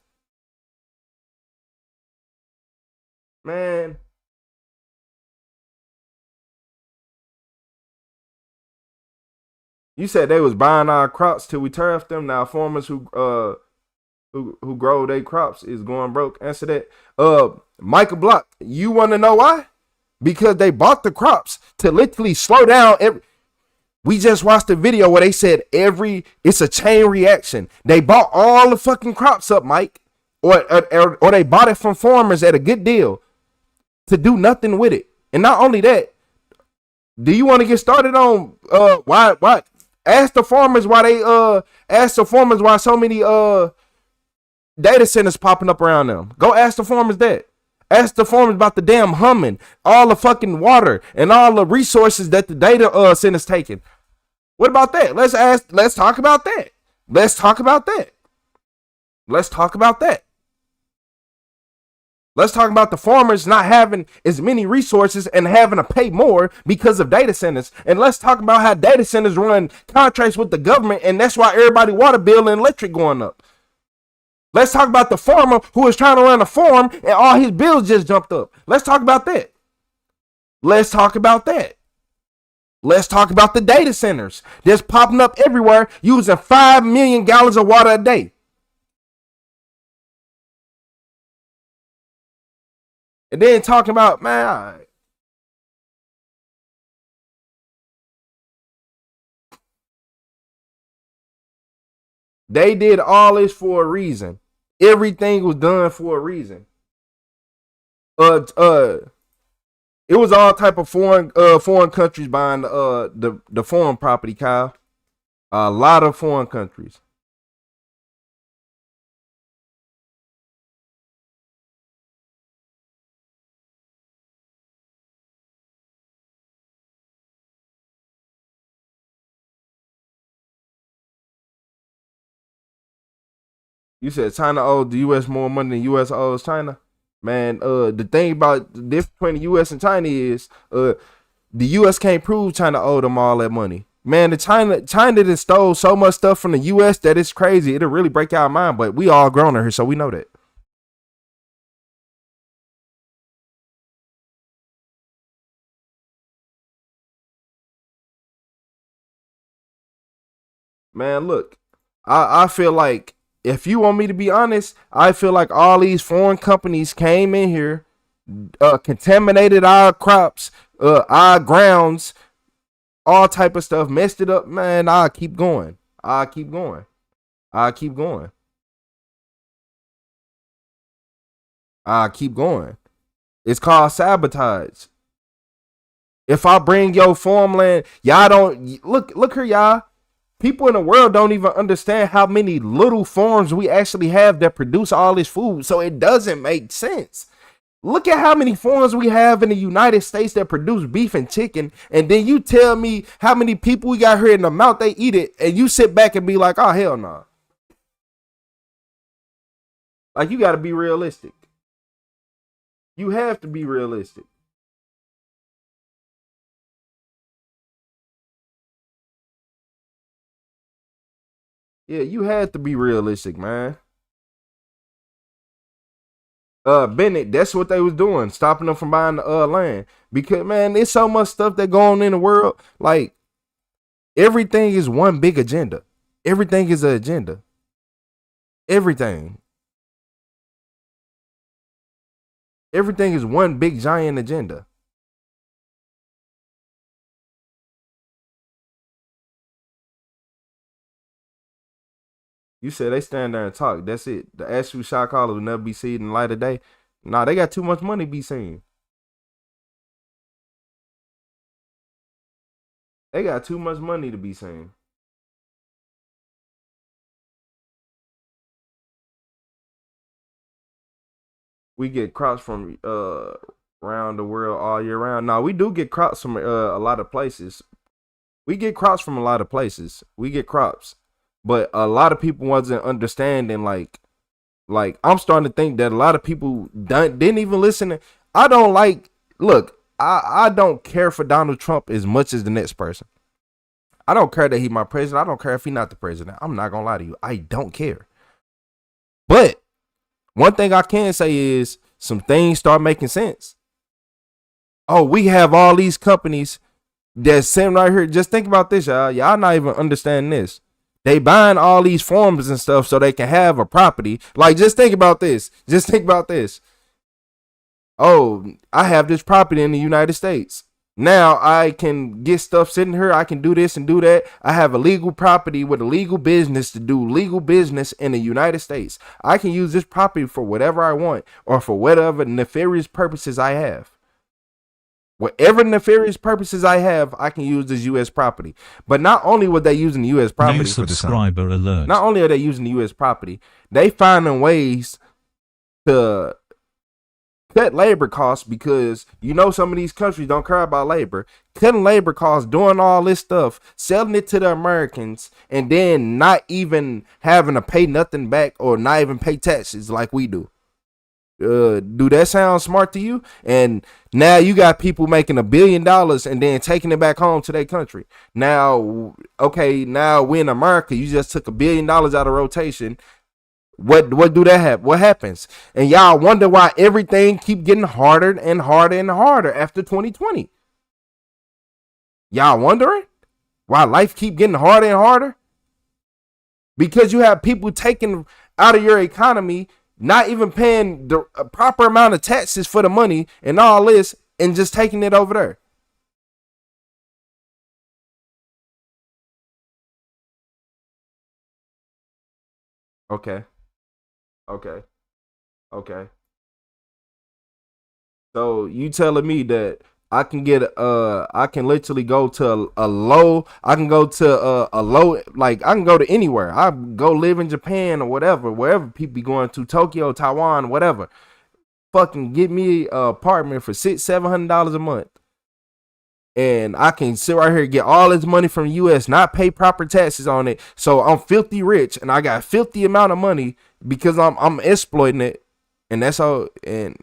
Man. You said they was buying our crops till we turf them. Now farmers who grow their crops is going broke. Answer that. Michael Block, you want to know why? Because they bought the crops to literally slow down. We just watched a video where they said it's a chain reaction. They bought all the fucking crops up, Mike, or they bought it from farmers at a good deal to do nothing with it. And not only that, do you want to get started on why? Ask the farmers why so many data centers popping up around them. Go ask the farmers that. Ask the farmers about the damn humming, all the fucking water and all the resources that the data centers taking. What about that? Let's talk about that. Let's talk about that. Let's talk about that. Let's talk about the farmers not having as many resources and having to pay more because of data centers. And let's talk about how data centers run contracts with the government, and that's why everybody water bill and electric going up. Let's talk about the farmer who is trying to run a farm and all his bills just jumped up. Let's talk about that. Let's talk about that. Let's talk about the data centers that's popping up everywhere using 5 million gallons of water a day. And then talking about, man, they did all this for a reason. Everything was done for a reason. It was all type of foreign countries buying the foreign property, Kyle. A lot of foreign countries. You said China owes the U.S. more money than U.S. owes China. Man, the thing about the difference between the U.S. and China is the U.S. can't prove China owed them all that money. Man, China done stole so much stuff from the U.S. that it's crazy. It'll really break our mind, but we all grown here, so we know that. Man, look, I feel like, if you want me to be honest, I feel like all these foreign companies came in here, contaminated our crops, our grounds, all type of stuff, messed it up. Man, I'll keep going. I'll keep going. I'll keep going. I'll keep going. It's called sabotage. If I bring your farmland, y'all don't look here, y'all. People in the world don't even understand how many little farms we actually have that produce all this food. So it doesn't make sense. Look at how many farms we have in the United States that produce beef and chicken. And then you tell me how many people we got here in the amount they eat it. And you sit back and be like, oh, hell no. Like, you got to be realistic. You have to be realistic. Yeah, you had to be realistic, man. Bennett, that's what they was doing, stopping them from buying the land. Because, man, there's so much stuff that going on in the world. Like, everything is one big agenda. Everything is an agenda. Everything. Everything is one big giant agenda. You said they stand there and talk. That's it. The actual shot callers will never be seen in the light of day. Nah, they got too much money to be seen. They got too much money to be seen. We get crops from around the world all year round. Now we do get crops from a lot of places. We get crops from a lot of places. We get crops, but a lot of people wasn't understanding. Like I'm starting to think that a lot of people didn't even listen. I don't like. Look, I don't care for Donald Trump as much as the next person. I don't care that he's my president. I don't care if he's not the president. I'm not gonna lie to you. I don't care. But one thing I can say is some things start making sense. Oh, we have all these companies that's sitting right here. Just think about this, y'all. Y'all not even understanding this. They buying all these farms and stuff so they can have a property. Like, just think about this. Just think about this. Oh, I have this property in the United States. Now I can get stuff sitting here. I can do this and do that. I have a legal property with a legal business to do legal business in the United States. I can use this property for whatever I want or for whatever nefarious purposes I have. Whatever nefarious purposes I have, I can use this U.S. property. But not only were they using the U.S. property, New subscriber alert. not only are they using the U.S. property, they finding ways to cut labor costs because some of these countries don't care about labor. Cutting labor costs, doing all this stuff, selling it to the Americans, and then not even having to pay nothing back or not even pay taxes like we do. Do that sound smart to you? And now you got people making $1 billion and then taking it back home to their country. Now, okay, now we in America, you just took $1 billion out of rotation. What do that have? What happens? And y'all wonder why everything keep getting harder and harder and harder after 2020. Y'all wondering why life keep getting harder and harder? Because you have people taking out of your economy, not even paying the proper amount of taxes for the money and all this, and just taking it over there. Okay. Okay. So you telling me that I can I can literally go to a low, I can go to a low, like I can go to anywhere. I go live in Japan or whatever, wherever people be going to, Tokyo, Taiwan, whatever. Fucking get me an apartment for $600-700 a month. And I can sit right here and get all this money from the US, not pay proper taxes on it. So I'm filthy rich and I got 50 amount of money because I'm exploiting it. And that's all. And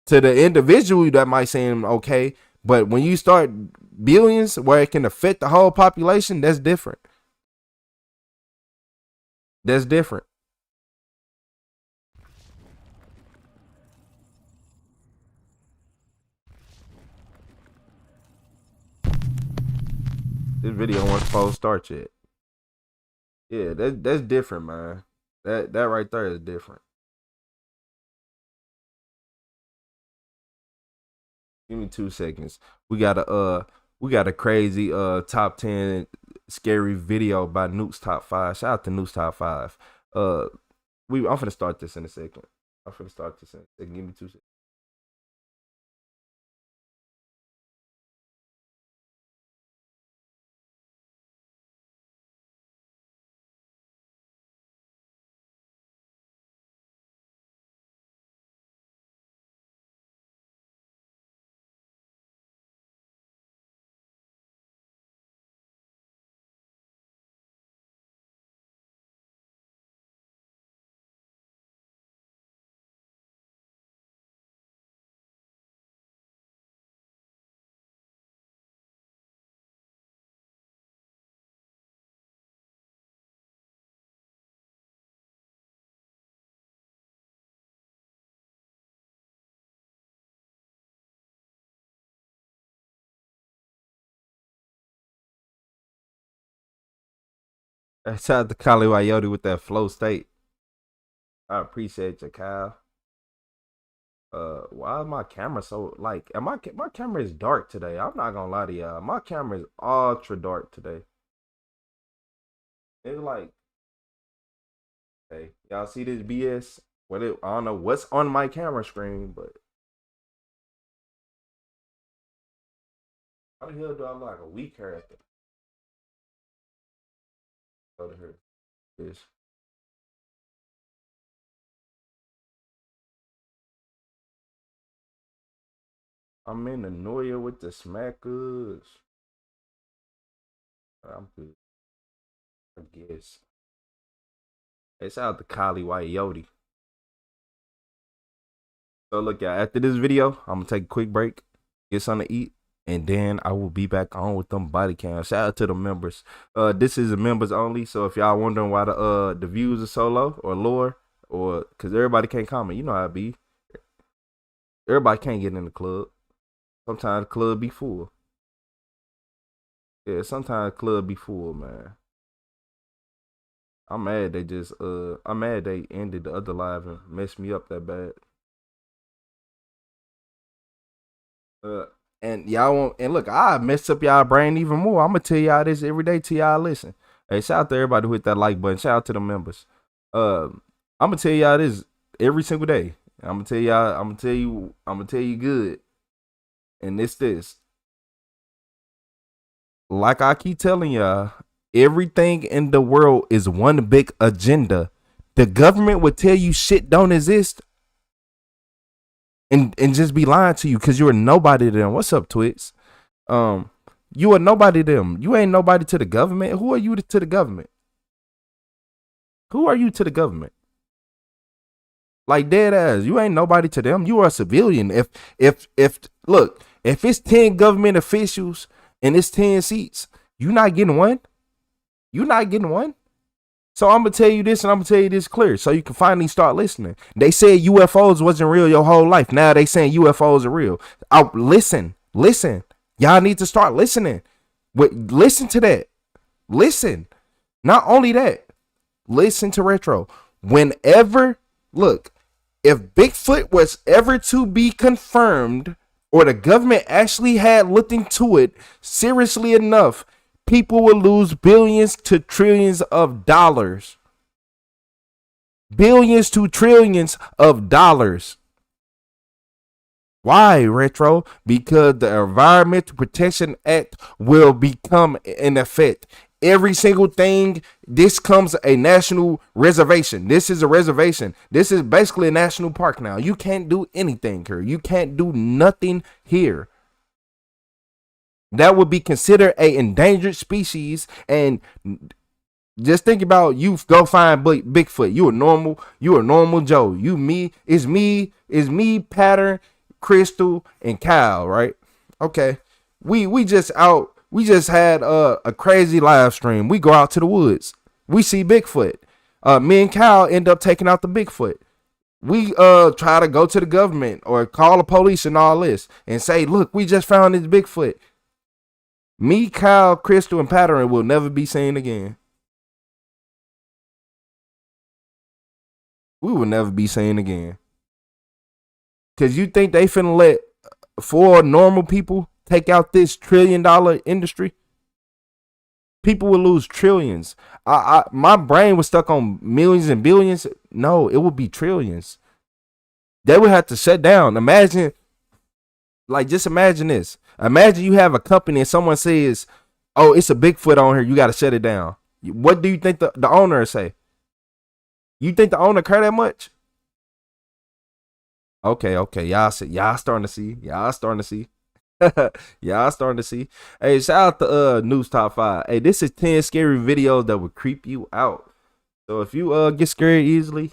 to the individual, that might seem okay, but when you start billions where it can affect the whole population, that's different. That's different. This video wasn't supposed to start yet. Yeah, that's different, man. That right there is different. Give me 2 seconds. We got a crazy top 10 scary video by Nuke's Top 5. Shout out to Nuke's Top 5. I'm finna start this in a second. Give me 2 seconds. Shout out to Kali Coyote with that flow state. I appreciate you, Kyle. Why is my camera so like? Am my camera is dark today? I'm not gonna lie to y'all. My camera is ultra dark today. It's like, hey, y'all see this BS? I don't know what's on my camera screen, but how the hell do I look like a weak character? Go to her. This. I'm in the Noya with the smackers. I'm good. I guess. It's out to Kali Coyote. So look, y'all, after this video, I'm gonna take a quick break, get something to eat, and then I will be back on with them body cams. Shout out to the members. This is the members only. So if y'all wondering why the views are so low or lower, or because everybody can't comment, you know how it be. Everybody can't get in the club. Sometimes the club be full. Yeah, sometimes the club be full, man. I'm mad they ended the other live and messed me up that bad. And y'all won't, and look, I mess up y'all brain even more. I'm gonna tell y'all this every day till y'all listen. Hey, shout out to everybody who hit that like button. Shout out to the members. I'm gonna tell y'all this every single day. I'm gonna tell you good. And this. Like I keep telling y'all, everything in the world is one big agenda. The government would tell you shit don't exist and just be lying to you because you're nobody to them. What's up, Twix? You are nobody to them. You ain't nobody to the government. Who are you to the government? Who are you to the government? Like dead ass. You ain't nobody to them. You are a civilian. If look, if it's 10 government officials and it's 10 seats, you not getting one. You not getting one. So I'm gonna tell you this, and I'm gonna tell you this clear, so you can finally start listening. They said UFOs wasn't real your whole life. Now they saying UFOs are real. Listen. Y'all need to start listening. Listen to that. Listen. Not only that, listen to Retro. Look, if Bigfoot was ever to be confirmed, or the government actually had looked into it seriously enough, people will lose billions to trillions of dollars. Billions to trillions of dollars. Why, Retro? Because the Environmental Protection Act will become in effect. Every single thing, this comes a national reservation. This is a reservation. This is basically a national park now. You can't do anything here. You can't do nothing here. That would be considered a endangered species. And just think about, you go find Bigfoot. You a normal Joe. It's me, Pattern, Crystal, and Kyle, right? Okay. We just had a crazy live stream. We go out to the woods. We see Bigfoot. Me and Kyle end up taking out the Bigfoot. We try to go to the government or call the police and all this and say, look, we just found this Bigfoot. Me, Kyle, Crystal, and Pattern will never be seen again. We will never be seen again. Because you think they finna let 4 normal people take out this $1 trillion industry? People will lose trillions. My brain was stuck on millions and billions. No, it would be trillions. They would have to shut down. Just imagine this. Imagine you have a company and someone says, oh, it's a Bigfoot on here, you got to shut it down. What do you think the owner say? You think the owner care that much? Okay. Y'all starting to see. Y'all starting to see. Hey, shout out to News Top 5. Hey, this is 10 scary videos that will creep you out. So if you get scared easily.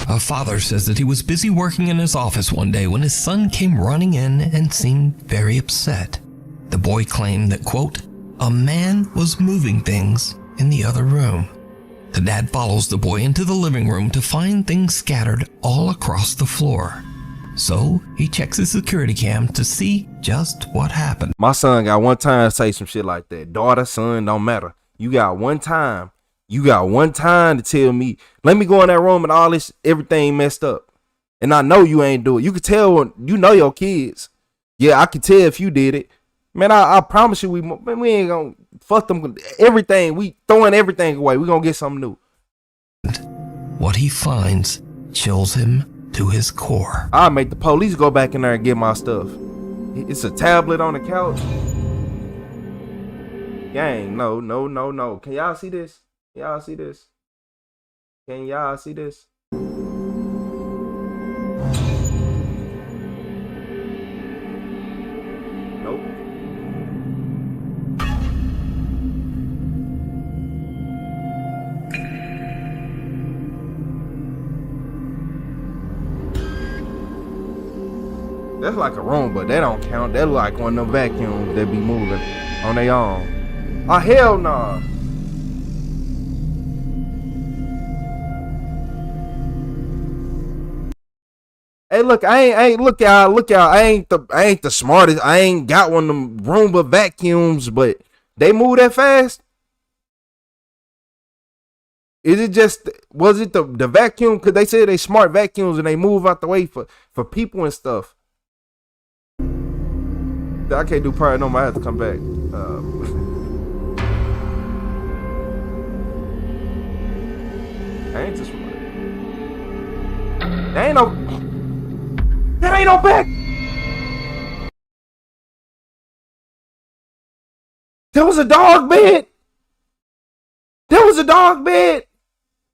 A father says that he was busy working in his office one day when his son came running in and seemed very upset. The boy claimed that, quote, a man was moving things in the other room. The dad follows the boy into the living room to find things scattered all across the floor. So he checks his security cam to see just what happened. My son got one time to say some shit like that. Daughter, son, don't matter. You got one time. You got one time to tell me, let me go in that room and all this, everything messed up. And I know you ain't do it. You can tell when you know your kids. Yeah, I can tell if you did it. Man, I promise you, we ain't gonna fuck them. Everything, we throwing everything away. We gonna get something new. What he finds chills him to his core. I'll make the police go back in there and get my stuff. It's a tablet on the couch. Gang, no. Can y'all see this? Y'all see this? Can y'all see this? Nope. That's like a room, but that don't count. That's like one of them vacuums that be moving on their own. Oh, hell nah. Hey, look, I ain't look y'all. I ain't the smartest. I ain't got one of them Roomba vacuums, but they move that fast. Was it the vacuum? Cause they said they smart vacuums and they move out the way for people and stuff. I can't do paranormal. I have to come back. I ain't the smart. That ain't no back. There was a dog bed.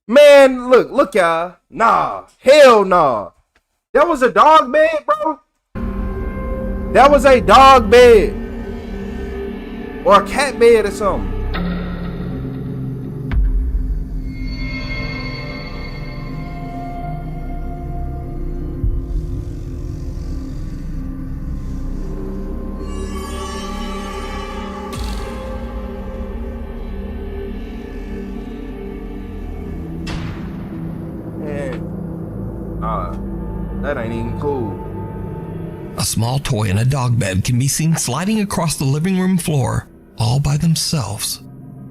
Man, look, y'all. Nah, hell nah. That was a dog bed, bro. That was a dog bed. Or a cat bed or something. That ain't even cool. A small toy and a dog bed can be seen sliding across the living room floor all by themselves.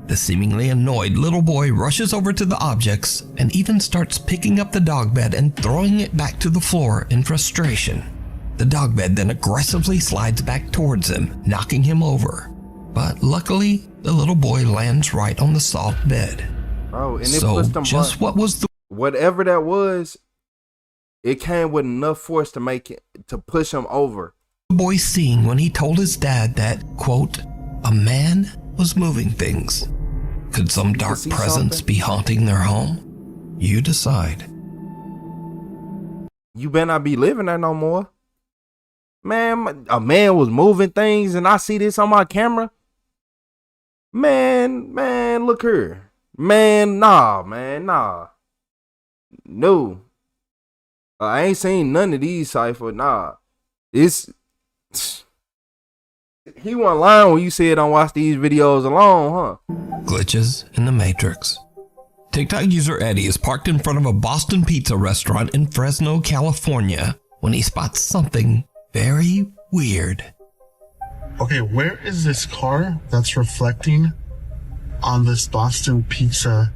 The seemingly annoyed little boy rushes over to the objects and even starts picking up the dog bed and throwing it back to the floor in frustration. The dog bed then aggressively slides back towards him, knocking him over. But luckily, the little boy lands right on the soft bed. Oh, and so just what was the... Whatever that was, it came with enough force to make it, to push him over. The boy seeing when he told his dad that, quote, a man was moving things. Could some dark presence be haunting their home? You decide. You better not be living there no more. Man, a man was moving things and I see this on my camera. Man, look here. Nah. No. I ain't seen none of these, Cypher. Nah. He wasn't lying when you said don't watch these videos alone, huh? Glitches in the Matrix. TikTok user Eddie is parked in front of a Boston pizza restaurant in Fresno, California, when he spots something very weird. Okay, where is this car that's reflecting on this Boston pizza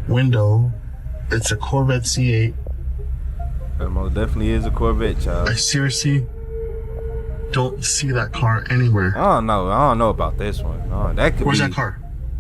window? It's a Corvette C8. That most definitely is a Corvette, child. I seriously don't see that car anywhere. I don't know about this one. That could Where's be, that car?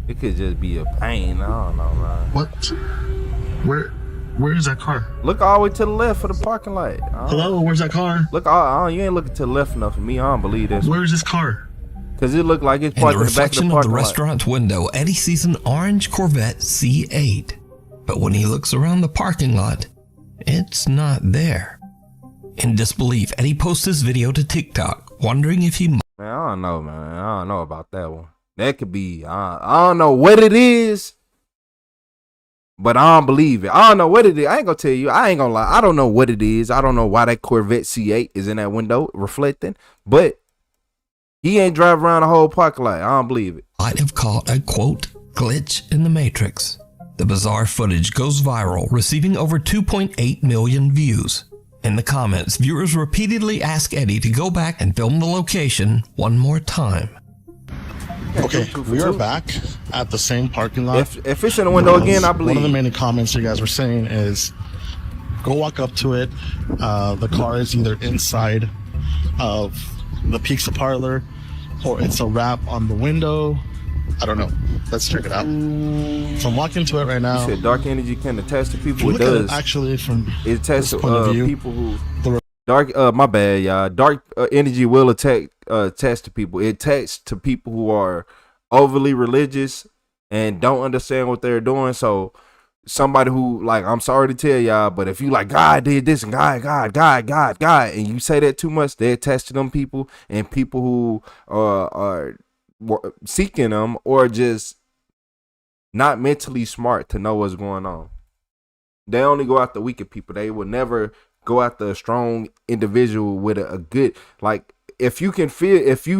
It could just be a pain. I don't know, man. What? Where is that car? Look all the way to the left for the parking lot. Hello, where's that car? Look, you ain't looking to the left enough for me. I don't believe this. Where's this car? Because it looked like it's In parked the in the back of the reflection of parking the lot. restaurant's window, Eddie sees an orange Corvette C8. But when he looks around the parking lot, it's not there. In disbelief, Eddie posts this video to TikTok, wondering if he Man, I don't know, man. I don't know about that one. That could be, I don't know what it is, but I don't believe it. I don't know what it is. I ain't gonna tell you. I ain't gonna lie. I don't know what it is. I don't know why that Corvette C8 is in that window reflecting, but he ain't driving around the whole parking lot. I don't believe it. might have caught a, quote, glitch in the Matrix. The bizarre footage goes viral, receiving over 2.8 million views. In the comments, viewers repeatedly ask Eddie to go back and film the location one more time. Okay, Two for we are two. back at the same parking lot. If it's in the window again, I believe. One of the many comments you guys were saying is, go walk up to it. The car is either inside of the pizza parlor, or it's a wrap on the window. I don't know. Let's check it out. So I'm walking to it right now. You said dark energy can attach to people. It Look at does. it actually from It attaches this point of to view. people who dark. My bad, y'all. Dark energy will attach to people. It attaches to people who are overly religious and don't understand what they're doing. So somebody who, like, I'm sorry to tell y'all, but if you like God did this and God, and you say that too much, they attach to them people, and people who are seeking them or just not mentally smart to know what's going on. They only go after wicked people. They will never go after a strong individual with a good, like, if you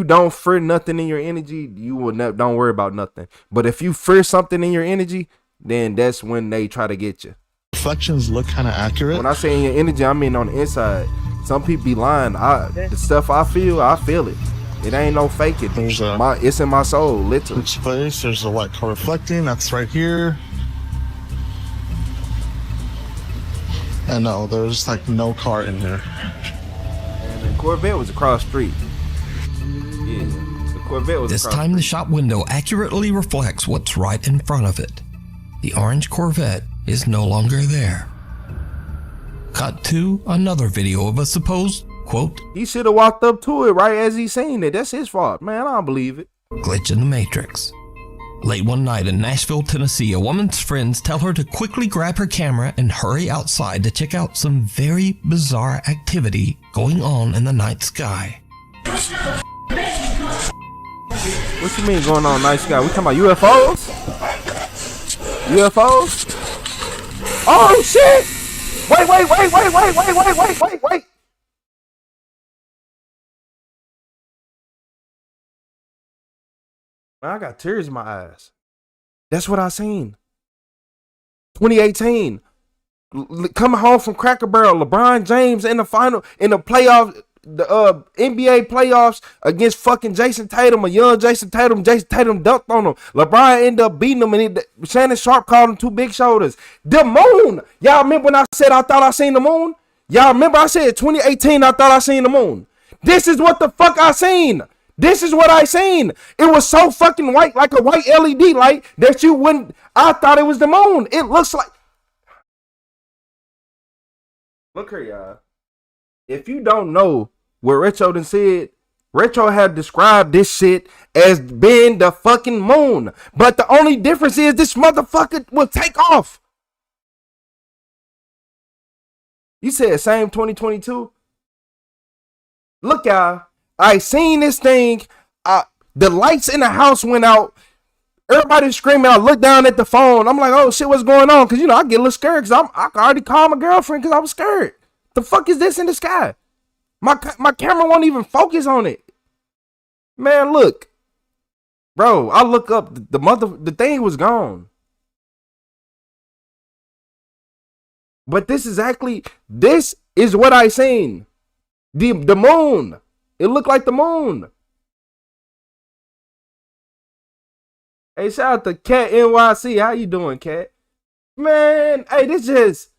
don't fear nothing in your energy, you will don't worry about nothing. But if you fear something in your energy, then that's when they try to get you. Reflections look kind of accurate. When I say in your energy, I mean on the inside. Some people be lying. The stuff I feel it. It ain't no faking. It's in my soul, literally. Each place, there's a white car reflecting. That's right here. And no, there's like no car in here. And the Corvette was across the street. Yeah, the Corvette was This across time the the street. shop window accurately reflects what's right in front of it. The orange Corvette is no longer there. Cut to another video of a supposed, quote, He should have walked up to it right as he seen it. That's his fault, man. I don't believe it. glitch in the Matrix. Late one night in Nashville, Tennessee, a woman's friends tell her to quickly grab her camera and hurry outside to check out some very bizarre activity going on in the night sky. What you mean going on night sky? We talking about UFOs? UFOs? Oh shit! Wait. Man, I got tears in my eyes. That's what I seen. 2018. Coming home from Cracker Barrel, LeBron James in the playoffs, the NBA playoffs against fucking Jason Tatum, a young Jason Tatum. Jason Tatum dunked on him. LeBron ended up beating him, and Shannon Sharp called him two big shoulders. The moon. Y'all remember when I said I thought I seen the moon? Y'all remember I said 2018 I thought I seen the moon. This is what the fuck I seen. This is what I seen. It was so fucking white, like a white LED light, that you wouldn't. I thought it was the moon. It looks like. Look here, y'all. If you don't know what Retro done said, Retro had described this shit as being the fucking moon. But the only difference is this motherfucker will take off. You said same 2022? Look, y'all. I seen this thing. The lights in the house went out. Everybody's screaming. I looked down at the phone. I'm like, oh shit, what's going on? Because, I get a little scared because I already called my girlfriend because I was scared. The fuck is this in the sky? My camera won't even focus on it. Man, look. Bro, I look up. The thing was gone. But this is what I seen. The moon. It looked like the moon. Hey, shout out to Cat NYC. How you doing, Cat? Man, hey, this is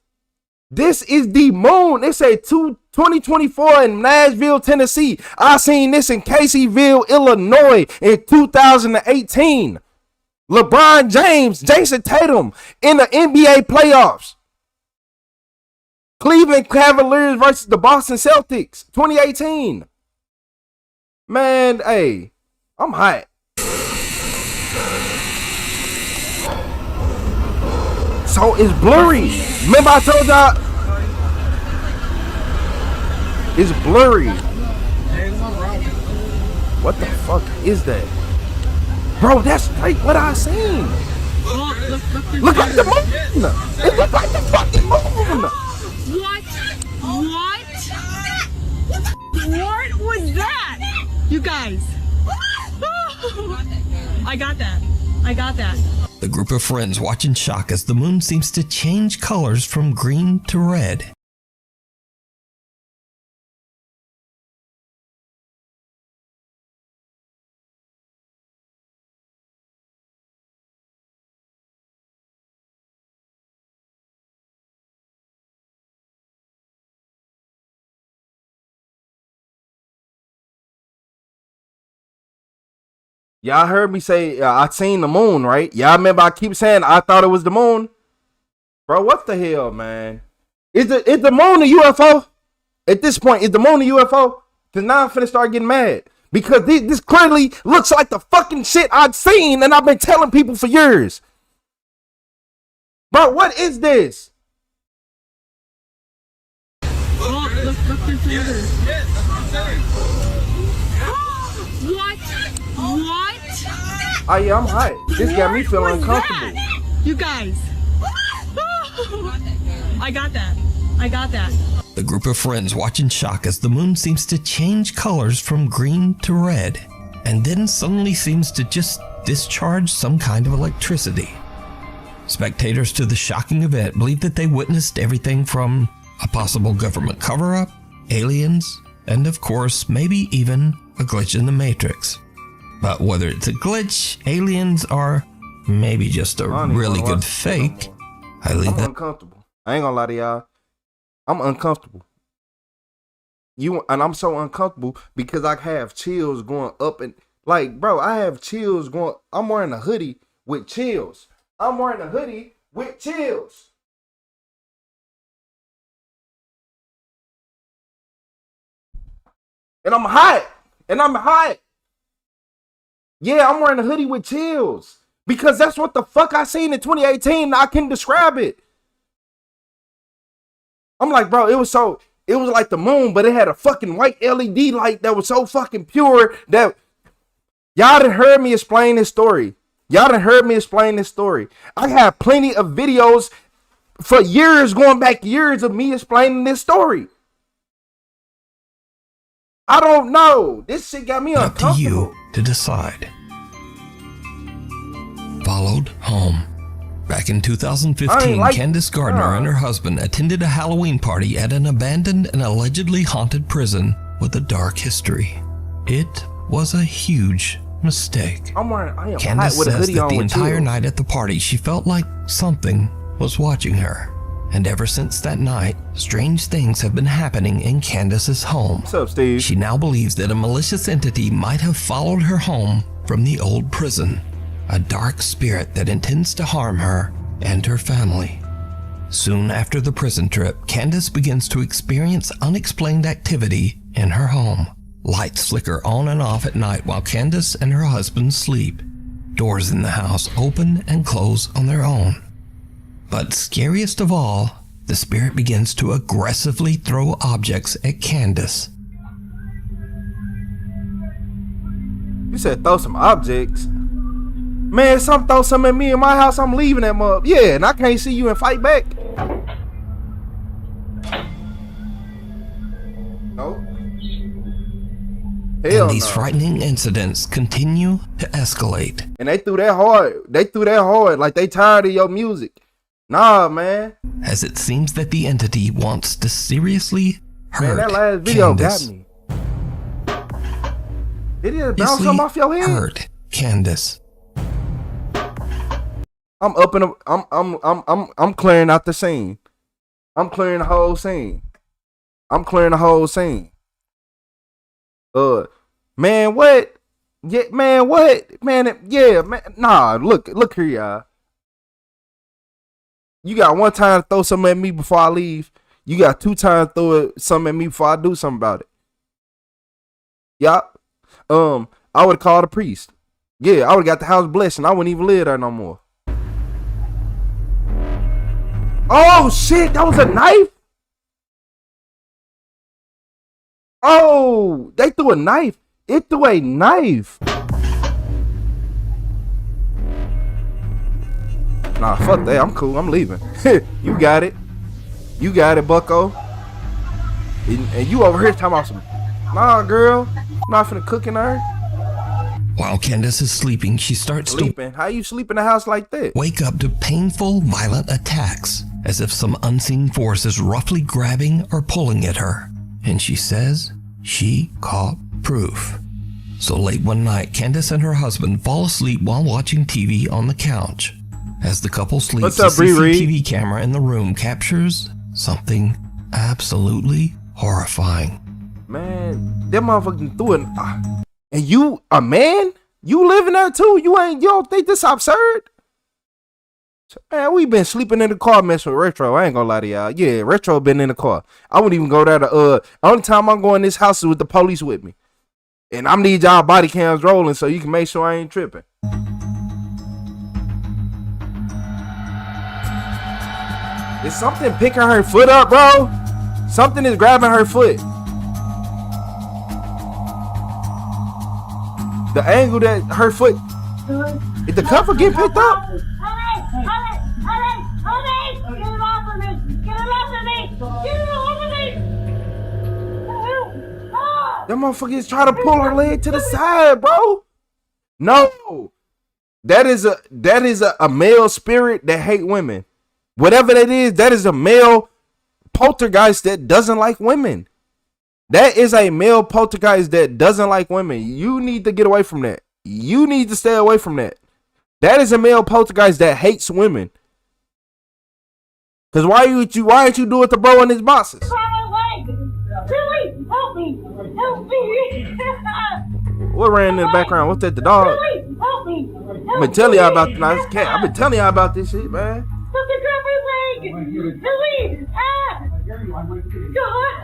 the moon. It say 2024 in Nashville, Tennessee. I seen this in Caseyville, Illinois in 2018. LeBron James, Jason Tatum in the NBA playoffs. Cleveland Cavaliers versus the Boston Celtics, 2018. Man, hey, I'm hot. So it's blurry. Remember I told y'all? It's blurry. What the fuck is that? Bro, that's like what I seen. Look like the moon. It looked like the fucking moon. What was that? You guys. I got that. The group of friends watch in shock as the moon seems to change colors from green to red. Y'all heard me say I seen the moon, right? Y'all remember I keep saying I thought it was the moon? Bro, what the hell, man? Is the moon a UFO? At this point, is the moon a UFO? Because now I'm finna start getting mad. Because this clearly looks like the fucking shit I've seen and I've been telling people for years. Bro, what is this? Oh, look through this. What? Oh yeah, I'm hot. This got me feeling uncomfortable. You guys. I got that. The group of friends watch in shock as the moon seems to change colors from green to red, and then suddenly seems to just discharge some kind of electricity. Spectators to the shocking event believe that they witnessed everything from a possible government cover-up, aliens, and of course, maybe even a glitch in the Matrix. But whether it's a glitch, aliens, or maybe just a really good fake, I leave that. Uncomfortable. I ain't gonna lie to y'all. I'm uncomfortable. And I'm so uncomfortable because I have chills going up and like, bro, I have chills going. I'm wearing a hoodie with chills. And I'm hot. Yeah, I'm wearing a hoodie with chills. Because that's what the fuck I seen in 2018. I can describe it. I'm like, bro, it was like the moon, but it had a fucking white LED light that was so fucking pure that y'all done heard me explain this story. I have plenty of videos for years, going back years of me explaining this story. I don't know. This shit got me uncomfortable. Up to you to decide. Followed home. Back in 2015, Candace Gardner and her husband attended a Halloween party at an abandoned and allegedly haunted prison with a dark history. It was a huge mistake. Candace says that the entire night at the party, she felt like something was watching her. And ever since that night, strange things have been happening in Candace's home. What's up, Steve? She now believes that a malicious entity might have followed her home from the old prison. A dark spirit that intends to harm her and her family. Soon after the prison trip, Candace begins to experience unexplained activity in her home. Lights flicker on and off at night while Candace and her husband sleep. Doors in the house open and close on their own. But scariest of all, the spirit begins to aggressively throw objects at Candace. You said throw some objects? Man, throw something at me in my house, I'm leaving that mug. Yeah, and I can't see you and fight back. No. Hell And these no. frightening incidents continue to escalate. And they threw that hard. Like they tired of your music. Nah, man. As it seems that the entity wants to seriously hurt Man, that last video Candace. got me. Did it bounce something off your head? Hurt Candace. I'm up in I'm clearing out the scene. I'm clearing the whole scene. Man, what? Yeah, man, what? Man, yeah, man. Nah, look here, y'all. You got one time to throw something at me before I leave. You got 2 times to throw something at me before I do something about it. Yup. I would have called a priest. Yeah, I would have got the house blessed and I wouldn't even live there no more. Oh shit, that was a knife? Oh, they threw a knife. It threw a knife. Nah, fuck that. I'm cool. I'm leaving. You got it. You got it, bucko. And you over here talking about some... Nah, girl. I'm not finna cook in her. While Candace is sleeping, she starts Sleeping? How you sleep in a house like that? wake up to painful, violent attacks, as if some unseen force is roughly grabbing or pulling at her. And she says she caught proof. So late one night, Candace and her husband fall asleep while watching TV on the couch. As the couple sleeps, What's up, the CCTV Riri? camera in the room captures something absolutely horrifying. Man, that motherfucking threw an... and you, a man? You living there too? You don't think this absurd? Man, we been sleeping in the car messing with Retro. I ain't gonna lie to y'all. Yeah, Retro been in the car. I wouldn't even go there to only time I'm going to this house is with the police with me. And I need y'all body cams rolling so you can make sure I ain't tripping. Is something picking her foot up, bro? Something is grabbing her foot. The angle that her foot, is the cover getting picked up? That motherfucker is trying to pull her leg to the side, bro. No, that is a male spirit that hate women. Whatever that is a male poltergeist that doesn't like women. That is a male poltergeist that doesn't like women. You need to get away from that. You need to stay away from that. That is a male poltergeist that hates women. Cause why aren't you do it to bro in his boxes? Billy, help me! Help me! What ran in the background? What's that? The dog? Billy, help me! I've been telling y'all about this cat. I've been telling y'all about this shit, man. Something grab my leg! Billy! Ah! God!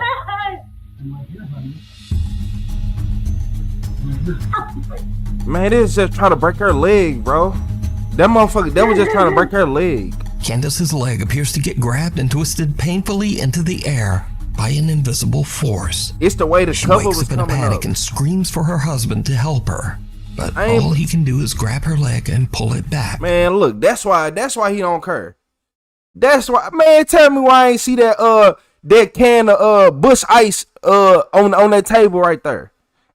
Man, this is just trying to break her leg, bro. That motherfucker, that was just trying to break her leg. Candace's leg appears to get grabbed and twisted painfully into the air by an invisible force. It's the way the She cover wakes was up in a coming panic up. and screams for her husband to help her. But all he can do is grab her leg and pull it back. Man, look, that's why he don't care. That's why, man, tell me why I ain't see that can of Bush Ice on that table right there.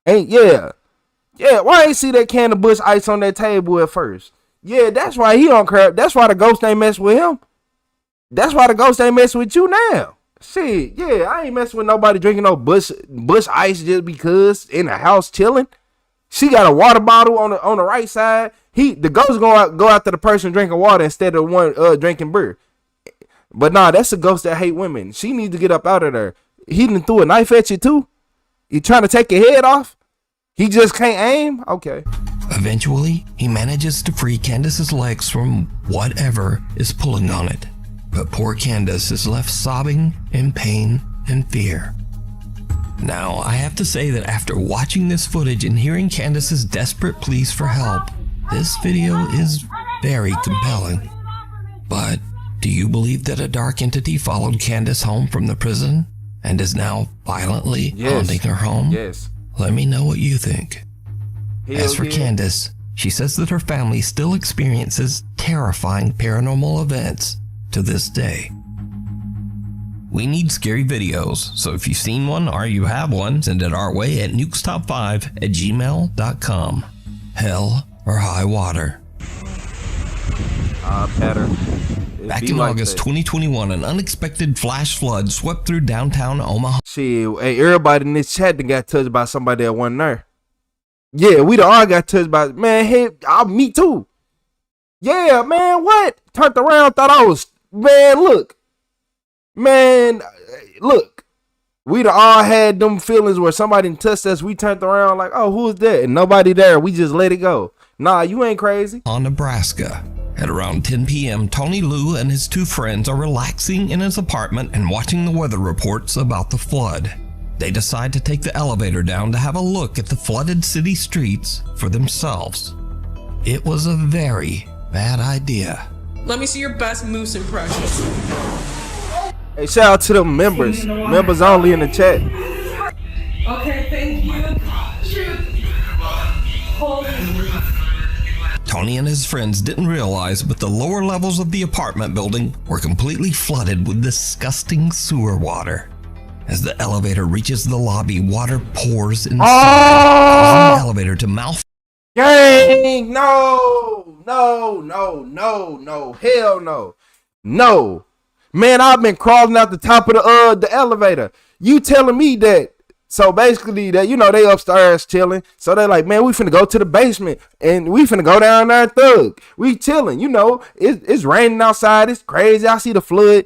Yeah, why I ain't see that can of Bush Ice on that table at first? Yeah, that's why he don't care. That's why the ghost ain't mess with him. That's why the ghost ain't mess with you now. Shit, yeah, I ain't messing with nobody drinking no Bush Ice just because in the house chilling. She got a water bottle on the right side. The ghost go after the person drinking water instead of one drinking beer. But nah, that's a ghost that hate women. She needs to get up out of there. He done threw a knife at you too. You trying to take your head off? He just can't aim? Okay. Eventually, he manages to free Candace's legs from whatever is pulling on it. But poor Candace is left sobbing in pain and fear. Now, I have to say that after watching this footage and hearing Candace's desperate pleas for help, this video is very compelling. But do you believe that a dark entity followed Candace home from the prison and is now violently haunting her home? Yes. Let me know what you think. As for Candace, she says that her family still experiences terrifying paranormal events to this day. We need scary videos, so if you've seen one or you have one, send it our way at nukestop5@gmail.com. Hell or high water. Pattern. Back in August 2021, an unexpected flash flood swept through downtown Omaha. Shit, hey, everybody in this chat that got touched by somebody that wasn't there. Yeah, we all got touched by, man, hey, me too. Yeah, man, what? Turned around, thought I was, man, look. Man, look. We'd all had them feelings where somebody touched us, we turned around like, oh, who is that? And nobody there, we just let it go. Nah, you ain't crazy. Nebraska. At around 10 p.m., Tony Liu and his two friends are relaxing in his apartment and watching the weather reports about the flood. They decide to take the elevator down to have a look at the flooded city streets for themselves. It was a very bad idea. Let me see your best moose impression. Hey, shout out to the members. Members only in the chat. Okay, thank you. Tony and his friends didn't realize, but the lower levels of the apartment building were completely flooded with disgusting sewer water. As the elevator reaches the lobby, water pours inside, causing the elevator to malfunction. Gang! No! Hell no. No. Man, I've been crawling out the top of the elevator. You telling me that? So basically, that, you know, they upstairs chilling. So they're like, man, we finna go to the basement and we finna go down there and thug. We chilling, you know. It's raining outside. It's crazy. I see the flood.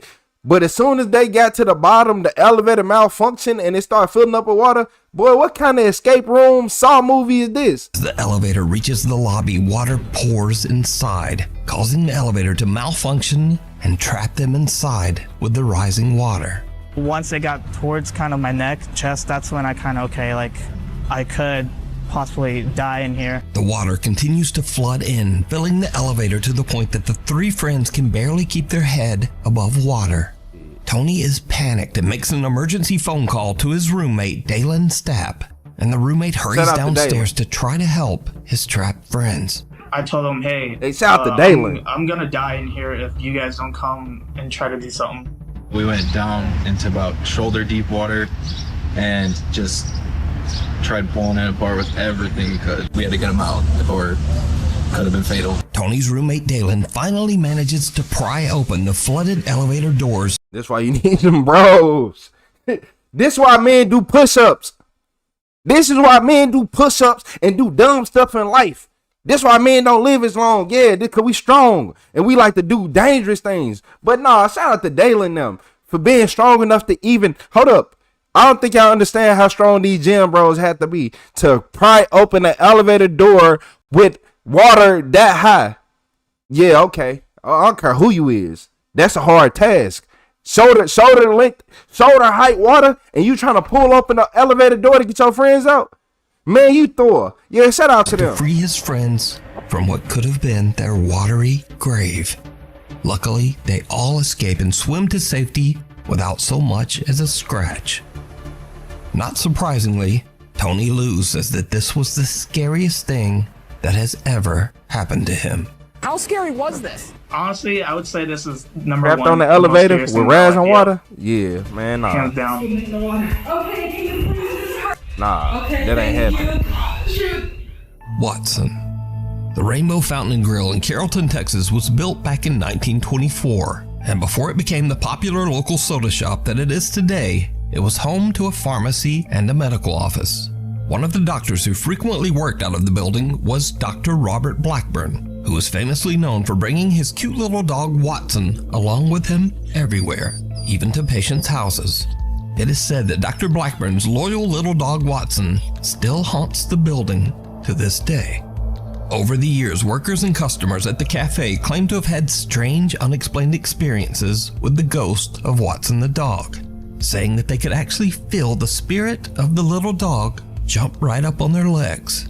But as soon as they got to the bottom, the elevator malfunctioned and it started filling up with water. Boy, what kind of escape room Saw movie is this? As the elevator reaches the lobby, water pours inside, causing the elevator to malfunction and trap them inside with the rising water. Once it got towards kind of my neck, chest, that's when I kind of, okay, like I could possibly die in here. The water continues to flood in, filling the elevator to the point that the three friends can barely keep their head above water. Tony is panicked and makes an emergency phone call to his roommate, Dalen Stapp, and the roommate hurries downstairs to try to help his trapped friends. I told them, hey, they shout to Dalen. I'm gonna die in here if you guys don't come and try to do something. We went down into about shoulder deep water and just tried pulling it apart with everything we could. We had to get him out or it could have been fatal. Tony's roommate Dalen finally manages to pry open the flooded elevator doors. That's why you need them bros. This is why men do push-ups. This is why men do push-ups and do dumb stuff in life. This why men don't live as long. Yeah, because we strong and we like to do dangerous things. But nah, shout out to Dalen them for being strong enough to even, hold up. I don't think y'all understand how strong these gym bros had to be to pry open an elevator door with water that high. Yeah, okay. I don't care who you is. That's a hard task. Shoulder length, shoulder height water, and you trying to pull open the elevator door to get your friends out? Man, you Thor. Yeah, shout out to them. To free his friends from what could have been their watery grave. Luckily, they all escape and swim to safety without so much as a scratch. Not surprisingly, Tony Lou says that this was the scariest thing that has ever happened to him. How scary was this? Honestly, I would say this is number Trapped one. on the elevator with rising water? Yeah, man, nah. Hands down. Okay, can you please? Nah, Okay, that ain't happening. Shoot. Watson. The Rainbow Fountain and Grill in Carrollton, Texas was built back in 1924, and before it became the popular local soda shop that it is today, it was home to a pharmacy and a medical office. One of the doctors who frequently worked out of the building was Dr. Robert Blackburn, who was famously known for bringing his cute little dog Watson along with him everywhere, even to patients' houses. It is said that Dr. Blackburn's loyal little dog Watson still haunts the building to this day. Over the years, workers and customers at the cafe claim to have had strange, unexplained experiences with the ghost of Watson the dog, saying that they could actually feel the spirit of the little dog jump right up on their legs.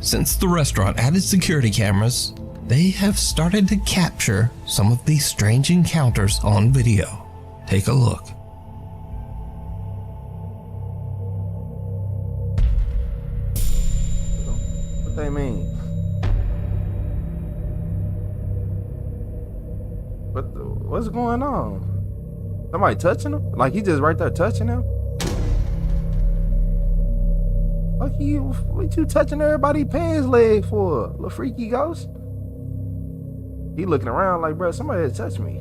Since the restaurant added security cameras, they have started to capture some of these strange encounters on video. Take a look. What they mean? What's going on? Somebody touching him? Like he just right there touching him? Like what you touching everybody's pants leg for? Little freaky ghost? He looking around like, bro, somebody had touched me.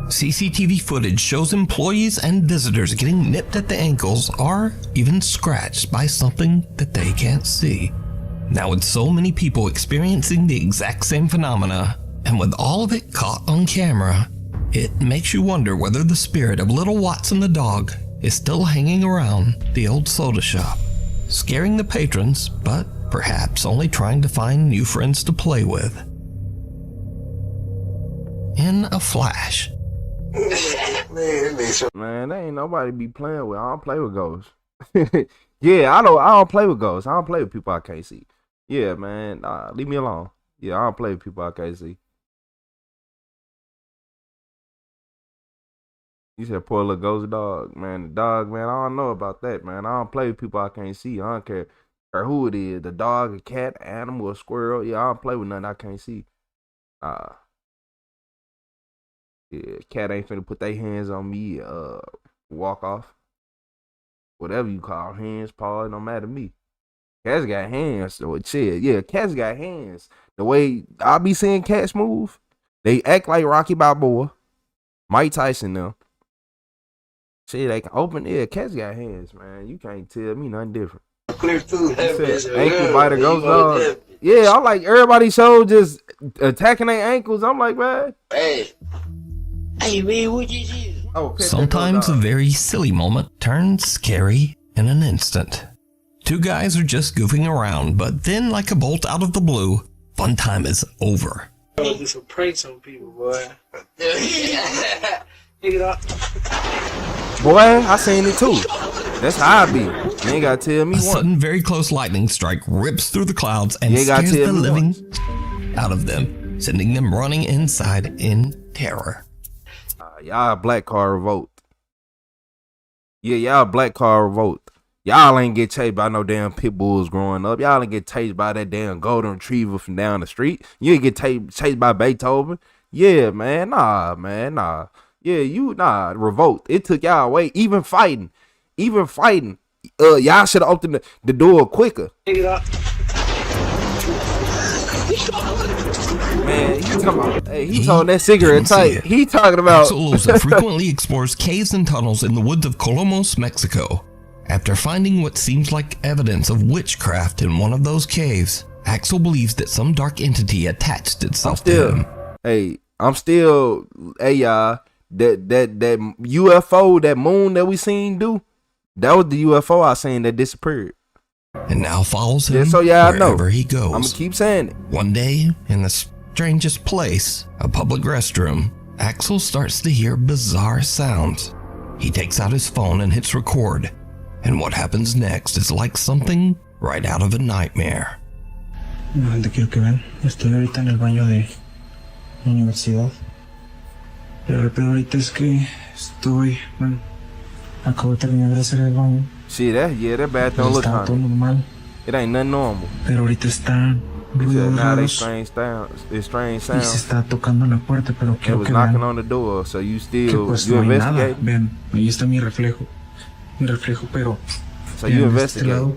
CCTV footage shows employees and visitors getting nipped at the ankles or even scratched by something that they can't see. Now, with so many people experiencing the exact same phenomena, and with all of it caught on camera, it makes you wonder whether the spirit of little Watson the dog is still hanging around the old soda shop, scaring the patrons, but perhaps only trying to find new friends to play with. In a flash. Man, there ain't nobody be playing with. I don't play with ghosts. Yeah, I don't play with ghosts. I don't play with people I can't see. Yeah, man, leave me alone. Yeah, I don't play with people I can't see. You said poor little ghost dog, man. The dog, man, I don't know about that, man. I don't play with people I can't see. I don't care who it is, the dog, a cat, animal, a squirrel. Yeah, I don't play with nothing I can't see. Yeah, cat ain't finna put their hands on me, walk off. Whatever you call hands, paws, it don't matter to me. Cats got hands, so shit. Yeah, cats got hands. The way I be seeing cats move, they act like Rocky Balboa, Mike Tyson now. Shit, they can open. Yeah, cats got hands, man. You can't tell me nothing different. clear too. He said, ankle biter ghost dog. Yeah, I'm like, everybody so just attacking their ankles. I'm like, man. Hey, man, what you do? Oh, Sometimes a very silly moment turns scary in an instant. Two guys are just goofing around, but then, like a bolt out of the blue, fun time is over. I'm gonna do some pranks on people, boy. Nigga, boy, I seen it too. That's how I be. You ain't gotta tell me A once. sudden, very close lightning strike rips through the clouds and scares the living out of them, sending them running inside in terror. Y'all black car revolt. Yeah, y'all black car revolt. Y'all ain't get chased by no damn pit bulls growing up. Y'all ain't get chased by that damn golden retriever from down the street. You ain't get chased by Beethoven. Yeah, man. Nah. Yeah, revolt. It took y'all away. Even fighting. Y'all should have opened the door quicker. Man, he talking about, hey, he told that cigarette tight. He talking about Axel Loza frequently explores caves and tunnels in the woods of Colomos, Mexico. After finding what seems like evidence of witchcraft in one of those caves, Axel believes that some dark entity attached itself to him. I'm still, y'all, that UFO, that moon that we seen do, that was the UFO I seen that disappeared. And now follows him wherever he goes. I'm gonna keep saying it. One day, in the strangest place, a public restroom, Axel starts to hear bizarre sounds. He takes out his phone and hits record. And what happens next is like something right out of a nightmare. No, te quiero que vean. Estoy ahorita en el baño de la universidad. Pero el peor ahorita es que acabo de terminar de hacer el baño. See that bathroom look todo normal. It ain't nothing normal. Pero ahorita está ruido raros. Strange sounds. Y se está tocando la puerta, pero It quiero was que knocking vean on the door, so you que still pues you no hay nada. investigate. Vean, ahí está mi reflejo, pero So vean, you de este investigate. lado,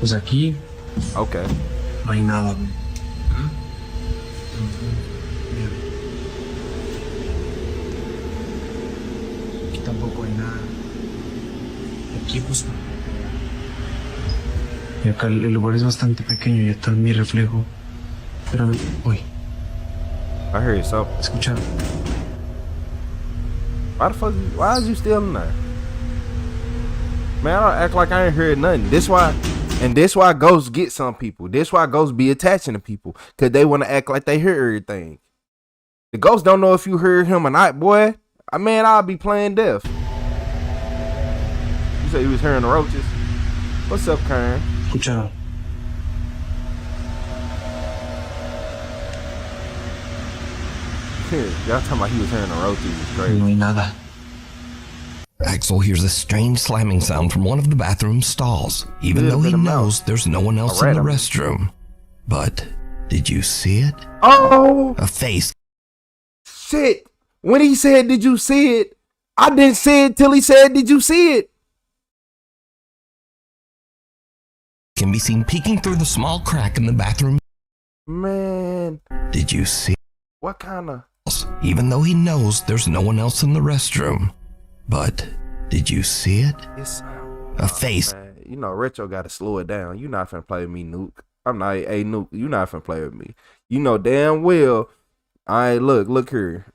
pues aquí Okay. no hay nada. Aquí tampoco hay nada. Aquí pues y acá el lugar es bastante pequeño y está mi reflejo. Pero uy, I heard something. escucha. Why is you still in there? Man, I don't act like I ain't heard nothing. This why ghosts get some people. This why ghosts be attaching to people. Cause they want to act like they heard everything. The ghost don't know if you heard him or not, boy. I'll be playing deaf. You say you was hearing the roaches. What's up, Karen? Escucha. Y'all talking about he was hearing the roaches. It's crazy. No hay nada. Axel hears a strange slamming sound from one of the bathroom stalls, even though he knows there's no one else in the restroom. But did you see it? Oh! A face. Shit! When he said, "Did you see it?" I didn't see it till he said, "Did you see it?" Can be seen peeking through the small crack in the bathroom. Man. Did you see? What kind of? Even though he knows there's no one else in the restroom. But did you see it? A face. Man. You know, Retro got to slow it down. You not finna play with me, Nuke. I'm not a Nuke. You not finna play with me. You know damn well. Look here.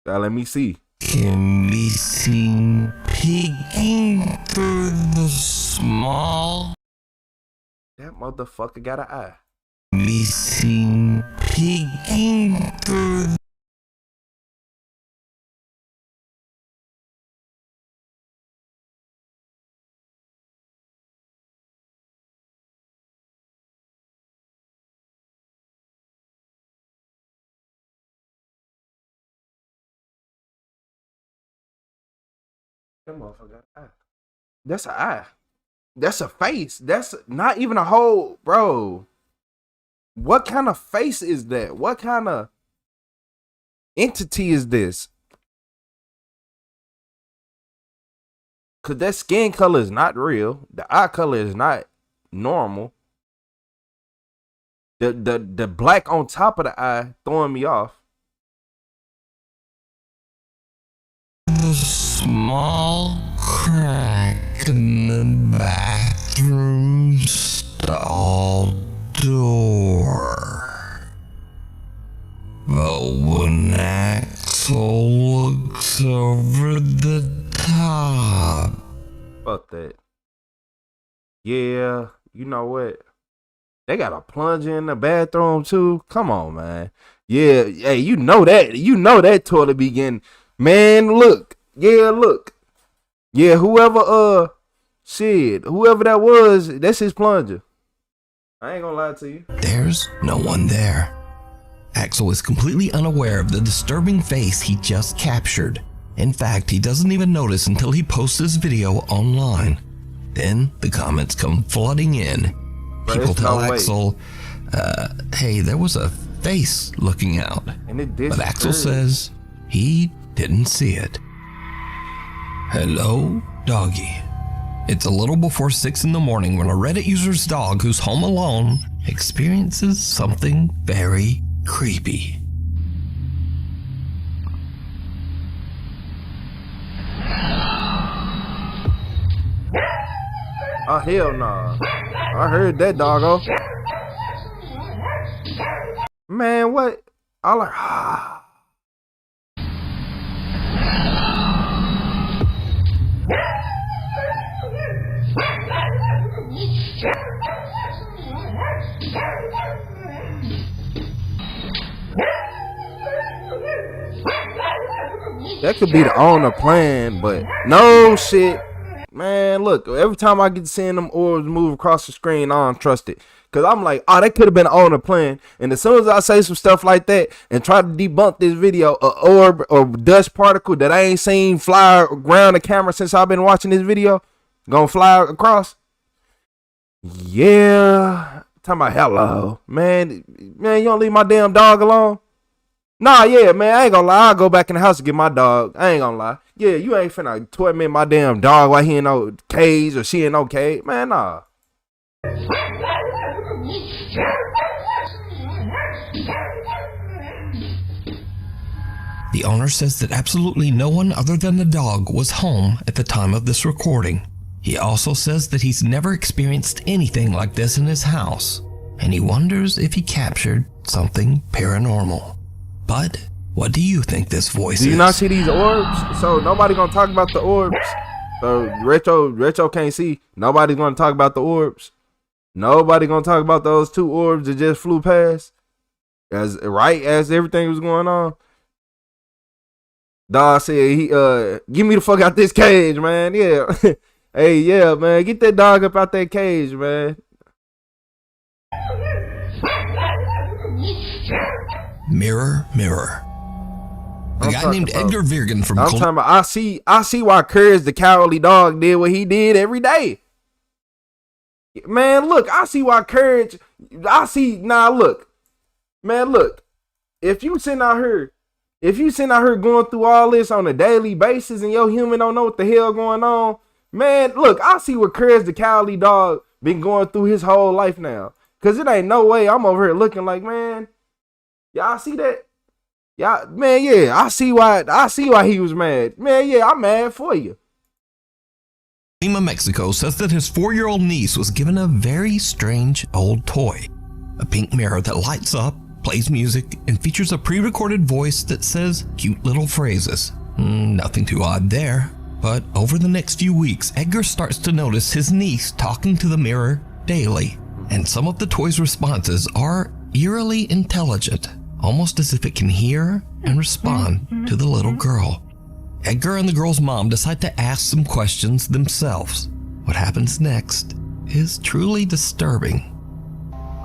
Now let me see. Can be seen peeking through the small. That motherfucker got an eye. Be seen peeking through. That motherfucker got an eye. That's an eye. That's a face. That's not even a whole, bro. What kind of face is that? What kind of entity is this? Cause that skin color is not real. The eye color is not normal. The black on top of the eye throwing me off. The small crack in the bathroom. bathroom stall door. But when Axel looks over the top. Fuck that. Yeah, you know what? They got a plunger in the bathroom too. Come on, man. Yeah, hey, you know that toilet be getting, man, look. Yeah, look. Yeah, whoever that was, that's his plunger. I ain't gonna lie to you. There's no one there. Axel is completely unaware of the disturbing face he just captured. In fact, he doesn't even notice until he posts this video online. Then the comments come flooding in. People tell Axel, hey, there was a face looking out. But Axel says he didn't see it. Hello, doggy. It's a little before 6 in the morning when a Reddit user's dog who's home alone experiences something very creepy. Oh, hell no. I heard that doggo. Man, what? I like, that could be the owner plan, but no shit. Man, look, every time I get to seeing them orbs move across the screen, I don't trust it. Because I'm like, oh, that could have been the owner plan. And as soon as I say some stuff like that and try to debunk this video, an orb or dust particle that I ain't seen fly around the camera since I've been watching this video, gonna fly across. Yeah. Talking about hello. Man, you don't leave my damn dog alone? Nah, yeah, man, I ain't gonna lie. I'll go back in the house and get my dog. I ain't gonna lie. Yeah, you ain't finna torment my damn dog while he in no cage or she in no cage. Man, nah. The owner says that absolutely no one other than the dog was home at the time of this recording. He also says that he's never experienced anything like this in his house, and he wonders if he captured something paranormal. But what do you think this voice is? Do you not see these orbs? So nobody gonna talk about the orbs. So Retro can't see. Nobody's gonna talk about the orbs. Nobody gonna talk about those 2 orbs that just flew past. As everything was going on. Dog said he get me the fuck out this cage, man. Yeah. Hey, yeah, man. Get that dog up out that cage, man. Mirror, mirror. A guy named Edgar Virgen from I'm talking about, I see why Courage the Cowardly Dog did what he did every day. Man, look, I see why Courage, look. Man, look. If you sitting out here going through all this on a daily basis and your human don't know what the hell going on, man, look, I see what Courage the Cowardly Dog been going through his whole life now. Cause it ain't no way I'm over here looking like, man, y'all see that? Yeah, man, yeah, I see why he was mad. Man, yeah, I'm mad for you. Lima, Mexico says that his 4-year-old niece was given a very strange old toy. A pink mirror that lights up, plays music, and features a pre-recorded voice that says cute little phrases. Nothing too odd there. But over the next few weeks, Edgar starts to notice his niece talking to the mirror daily. And some of the toy's responses are eerily intelligent, almost as if it can hear and respond to the little girl. Edgar and the girl's mom decide to ask some questions themselves. What happens next is truly disturbing.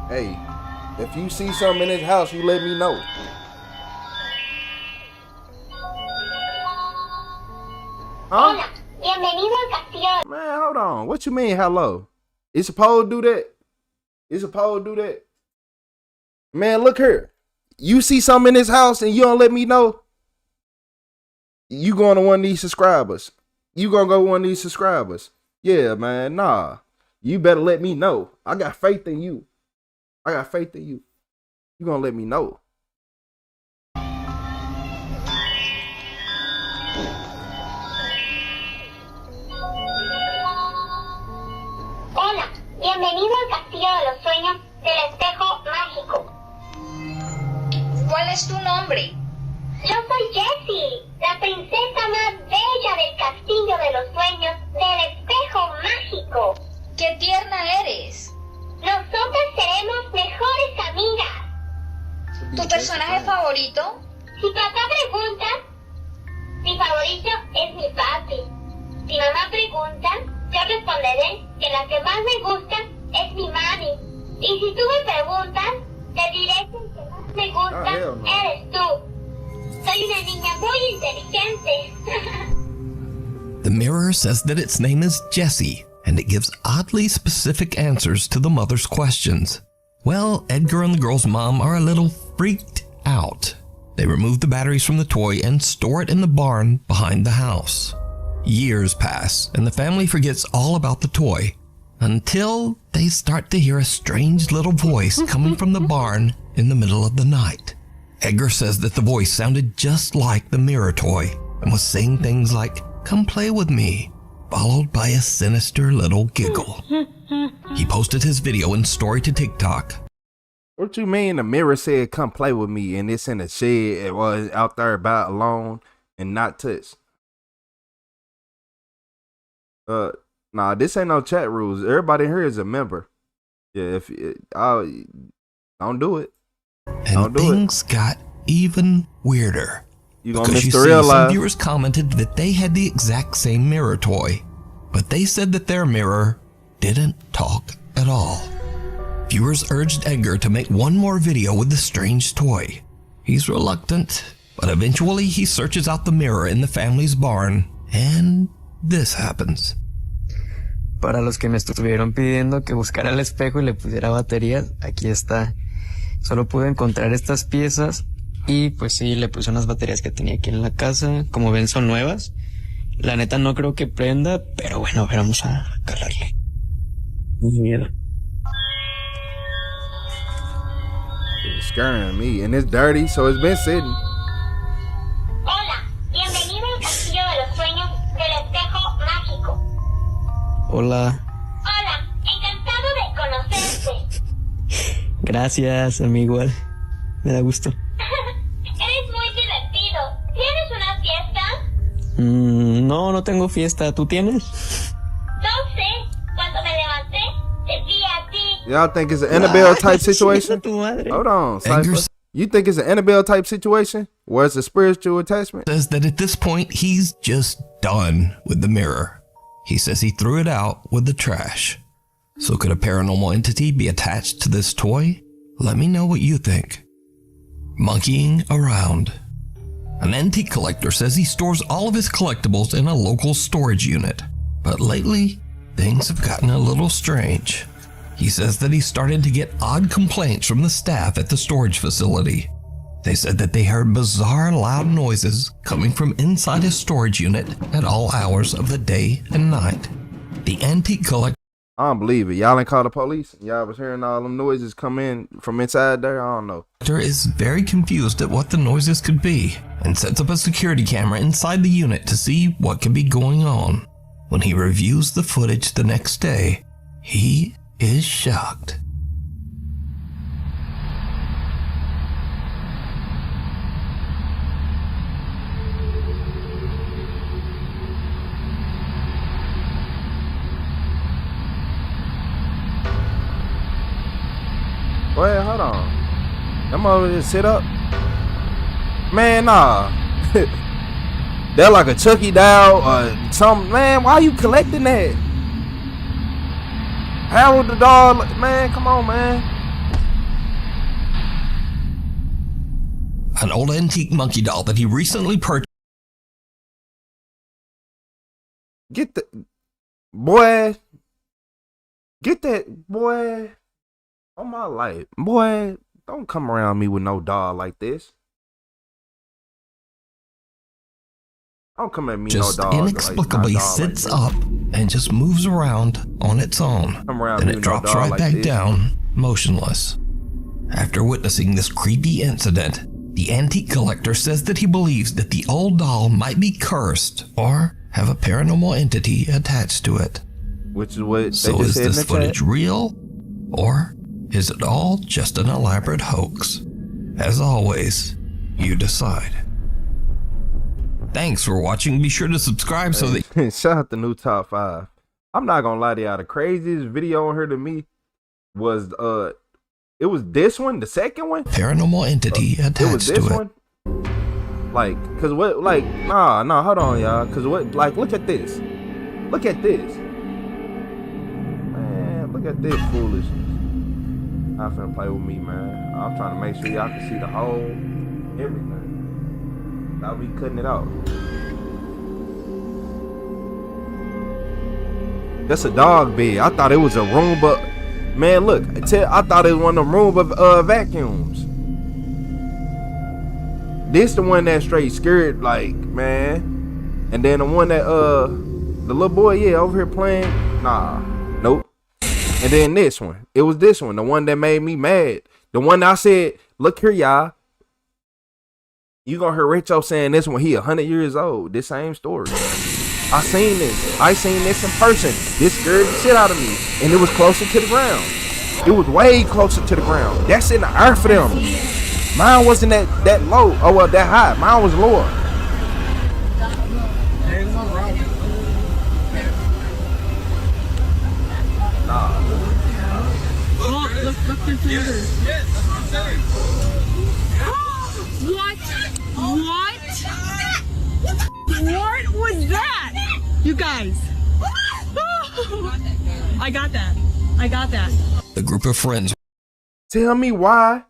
Hey, if you see something in this house, you let me know. Huh? Man, hold on. What you mean, hello? It's supposed to do that? It's supposed to do that? Man, look here. You see something in this house and you don't let me know? You going to one of these subscribers. You gonna go one of these subscribers. Yeah, man, nah. You better let me know. I got faith in you. I got faith in you. You gonna let me know. Hola, sueños del espejo mágico. ¿Cuál es tu nombre? Yo soy Jessie, la princesa más bella del castillo de los sueños del espejo mágico. ¡Qué tierna eres! Nosotras seremos mejores amigas. ¿Tu personaje favorito? Si papá pregunta, mi favorito es mi papi. Si mamá pregunta, yo responderé que la que más me gusta es mi mami. Y si tú me preguntas, te diré que el que más me gusta eres tú. Soy una niña muy inteligente. The mirror says that its name is Jessie, and it gives oddly specific answers to the mother's questions. Well, Edgar and the girl's mom are a little freaked out. They remove the batteries from the toy and store it in the barn behind the house. Years pass, and the family forgets all about the toy until they start to hear a strange little voice coming from the barn in the middle of the night. Edgar says that the voice sounded just like the mirror toy and was saying things like, "Come play with me," followed by a sinister little giggle. He posted his video and story to TikTok. What you mean the mirror said, "Come play with me," and it's in a shed, it was out there about alone and not touched? Nah, this ain't no chat rules. Everybody here is a member. Yeah, don't do it. And things got even weirder. You gonna because miss you the see, real some life. viewers commented that they had the exact same mirror toy, but they said that their mirror didn't talk at all. Viewers urged Edgar to make one more video with the strange toy. He's reluctant, but eventually he searches out the mirror in the family's barn, and this happens. Para los que me estuvieron pidiendo que buscara el espejo y le pusiera baterías, aquí está. Solo pude encontrar estas piezas y pues sí, le puse unas baterías que tenía aquí en la casa. Como ven, son nuevas. La neta no creo que prenda, pero bueno, a ver, vamos a calarle. Muy miedo. It's scaring me, and it's dirty, so it's been sitting. Hola, bienvenido al castillo de los sueños del espejo mágico. Hola. Hola, encantado de conocerte. Gracias, amigo. Me da gusto. Eres muy divertido. ¿Tienes una fiesta? No tengo fiesta. ¿Tú tienes? No sé. Cuando me levanté, te vi a ti. Y'all think it's an Annabelle type situation? Hold on, Cypher. You think it's an Annabelle type situation where it's a spiritual attachment? Says that at this point, he's just done with the mirror. He says he threw it out with the trash. So could a paranormal entity be attached to this toy? Let me know what you think. Monkeying around. An antique collector says he stores all of his collectibles in a local storage unit. But lately, things have gotten a little strange. He says that he started to get odd complaints from the staff at the storage facility. They said that they heard bizarre loud noises coming from inside his storage unit at all hours of the day and night. The antique collector I don't believe it. Y'all ain't called the police? Y'all was hearing all them noises come in from inside there? I don't know. is very confused at what the noises could be and sets up a security camera inside the unit to see what could be going on. When he reviews the footage the next day, he is shocked. Wait, hold on. Them over there sit up? Man, nah. They're like a Chucky doll or something. Man, why you collecting that? Harold the doll. Man, come on, man. An old antique monkey doll that he recently purchased. Get the... Boy. Get that... Boy... On my life, boy, don't come around me with no doll like this. Don't come at me Just no dog. inexplicably sits up and just moves around on its own. Then it drops right back down, motionless. After witnessing this creepy incident, the antique collector says that he believes that the old doll might be cursed or have a paranormal entity attached to it. Which is what they so just is said in this the footage chat. real or Is it all just an elaborate hoax? As always, you decide. Thanks for watching. Be sure to subscribe so that... Shout out the new top 5. I'm not gonna lie to y'all. The craziest video on here to me was it was this one, the second one. Paranormal entity attached to it. It was this one. Like, cause what? Like, nah, hold on, y'all. Cause what? Like, look at this. Look at this. Man, look at this foolishness. Y'all finna play with me, man. I'm trying to make sure y'all can see the whole everything. I'll be cutting it out. That's a dog bed. I thought it was a room, but man, look, I thought it was one of the room of vacuums. This the one that straight scared, like, man. And then the one that the little boy, yeah, over here playing, nah, nope. And then this one, it was this one, the one that made me mad. The one I said, look here, y'all. You gonna hear Retro saying this one, he 100 years old. This same story. I seen this in person. This scared the shit out of me. And it was closer to the ground. It was way closer to the ground. That's in the earth for them. Mine wasn't that low. Oh, well, that high. Mine was lower. Nah. Oh, look through fingers. What? What was that? You guys. I got that. The group of friends. Tell me why.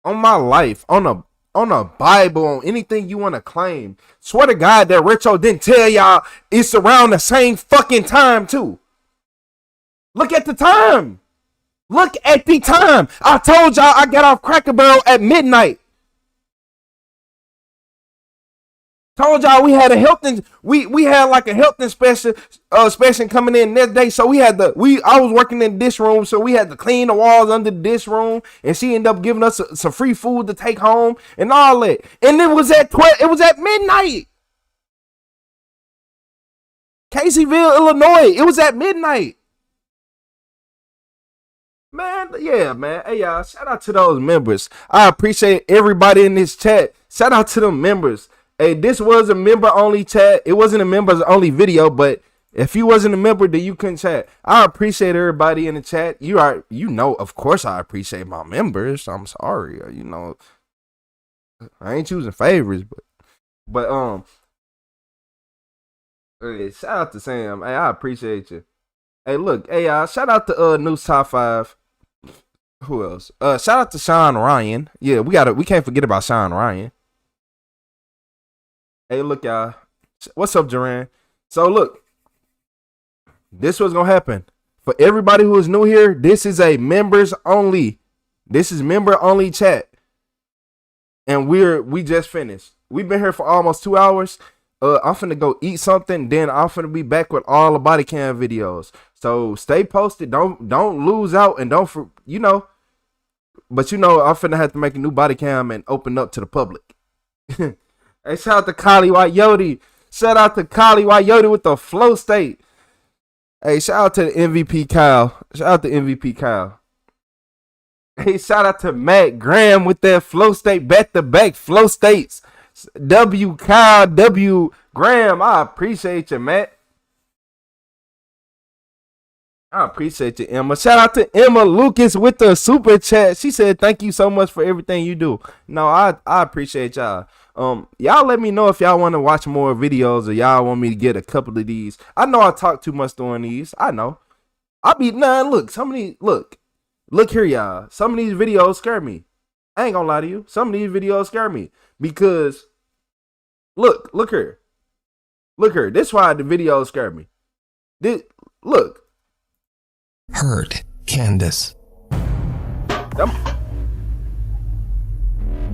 On my life, on a Bible, on anything you want to claim. Swear to God that Retro didn't tell y'all it's around the same fucking time too. Look at the time. Look at the time. I told y'all I got off Cracker Barrel at midnight. Told y'all we had a health we had like a health inspection coming in next day. So I was working in this room, so we had to clean the walls under this room, and she ended up giving us some free food to take home and all that. And it was at midnight. Caseyville, Illinois. It was at midnight. Man, yeah, man. Hey, y'all, shout out to those members. I appreciate everybody in this chat. Shout out to them members. Hey, this was a member-only chat. It wasn't a members-only video, but if you wasn't a member, then you couldn't chat. I appreciate everybody in the chat. You know, of course I appreciate my members. I'm sorry. You know, I ain't choosing favorites, but hey, shout out to Sam. Hey, I appreciate you. Hey, look, hey, y'all, shout out to News Top 5. Who else? Shout out to Sean Ryan. Yeah, we can't forget about Sean Ryan. Hey, look, y'all. What's up, Duran? So, look. This was going to happen. For everybody who is new here, this is a members only. This is member only chat. And we just finished. We've been here for almost 2 hours. I'm finna go eat something. Then I'm finna be back with all the body cam videos. So, stay posted. Don't lose out. And don't, you know. But, you know, I'm finna have to make a new body cam and open up to the public. Hey, shout out to Kali Wyote. Shout out to Kali Wyote with the flow state. Hey, shout out to the MVP Kyle. Shout out to MVP Kyle. Hey, shout out to Matt Graham with that flow state, back-to-back flow states. W Kyle, W Graham. I appreciate you, Matt. I appreciate you, Emma. Shout out to Emma Lucas with the super chat. She said, thank you so much for everything you do. No, I appreciate y'all. Y'all let me know if y'all want to watch more videos or y'all want me to get a couple of these. I know I talk too much during these. I know. Look, look here, y'all. Some of these videos scare me. I ain't gonna lie to you. Some of these videos scare me because look here. This is why the videos scare me. Look. Hurt Candace.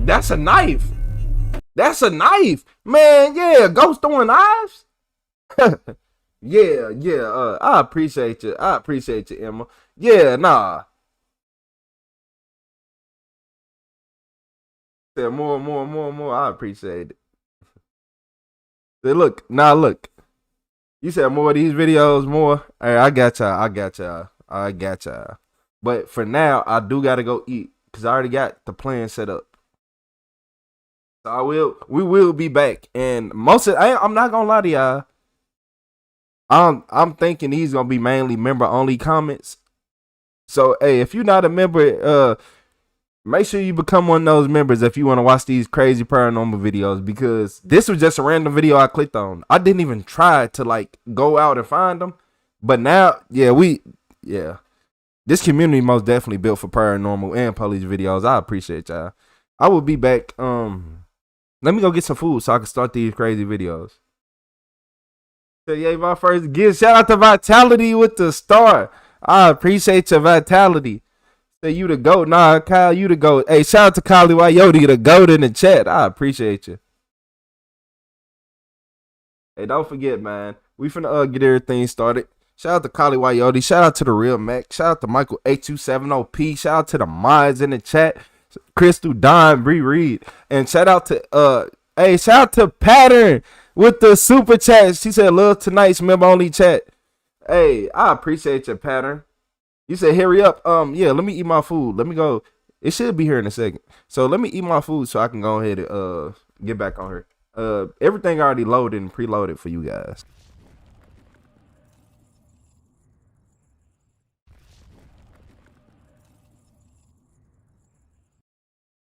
That's a knife. That's a knife, man. Yeah, ghost throwing knives. yeah. I appreciate you. Emma. Yeah, nah. Yeah, more. I appreciate it. Look. You said more of these videos, more. Hey, I got y'all. But for now, I do gotta go eat because I already got the plan set up. So we will be back, and I'm not gonna lie to y'all. I'm thinking these gonna be mainly member only comments. So hey, if you're not a member, make sure you become one of those members if you want to watch these crazy paranormal videos, because this was just a random video I clicked on. I didn't even try to like go out and find them. But now, this community most definitely built for paranormal and police videos. I appreciate y'all. I will be back. Let me go get some food so I can start these crazy videos. So yeah, my first gift. Shout out to Vitality with the star. I appreciate your Vitality. Say you the GOAT. Nah, Kyle, you the GOAT. Hey, shout out to Kali Wyote, the GOAT in the chat. I appreciate you. Hey, don't forget, man. We finna get everything started. Shout out to Kali Wyote. Shout out to the Real Mac. Shout out to Michael 8270P. Shout out to the mods in the chat. Crystal, Don, Bree Reed. And shout out to Pattern with the super chat. She said, love tonight's member only chat. Hey, I appreciate your Pattern. You said hurry up. Yeah, let me eat my food. Let me go. It should be here in a second. So let me eat my food so I can go ahead and get back on here. Everything already loaded and preloaded for you guys.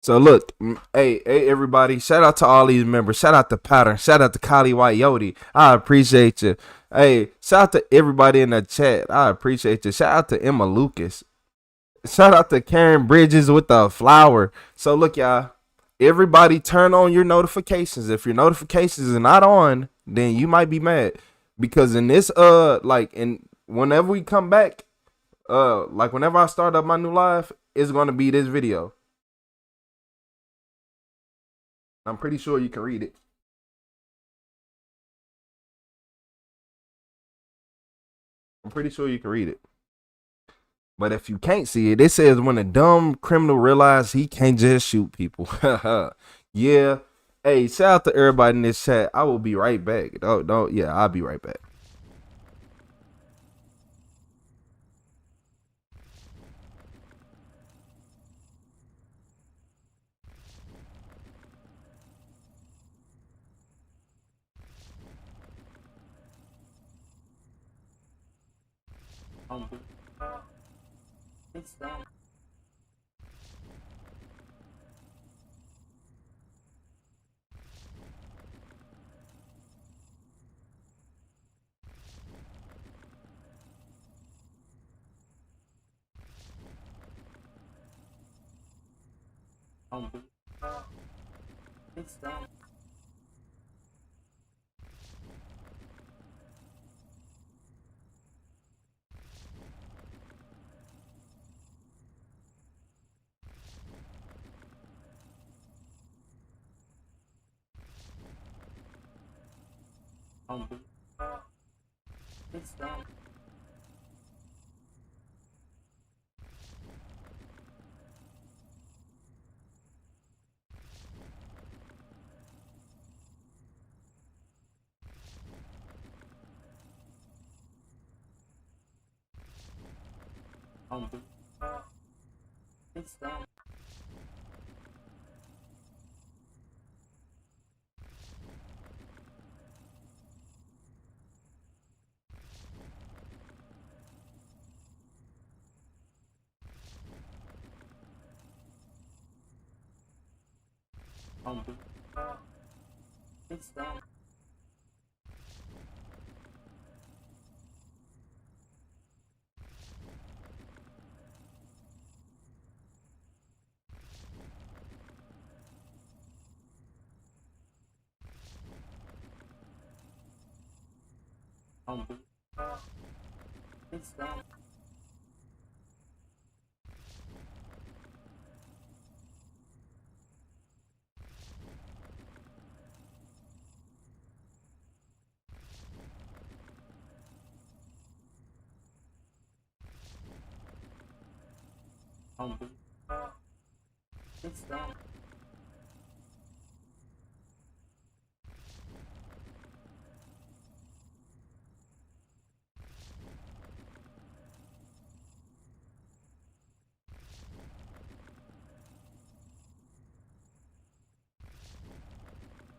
So look, hey everybody, shout out to all these members. Shout out to Pattern. Shout out to Kali Wyote. I appreciate you. Hey, shout out to everybody in the chat. I appreciate you. Shout out to Emma Lucas. Shout out to Karen Bridges with the flower. So look, y'all, everybody turn on your notifications. If your notifications are not on, then you might be mad. Because in this whenever we come back, whenever I start up my new live, it's gonna be this video. I'm pretty sure you can read it. But if you can't see it, it says when a dumb criminal realizes he can't just shoot people. Yeah. Hey, shout out to everybody in this chat. I will be right back. I'll be right back.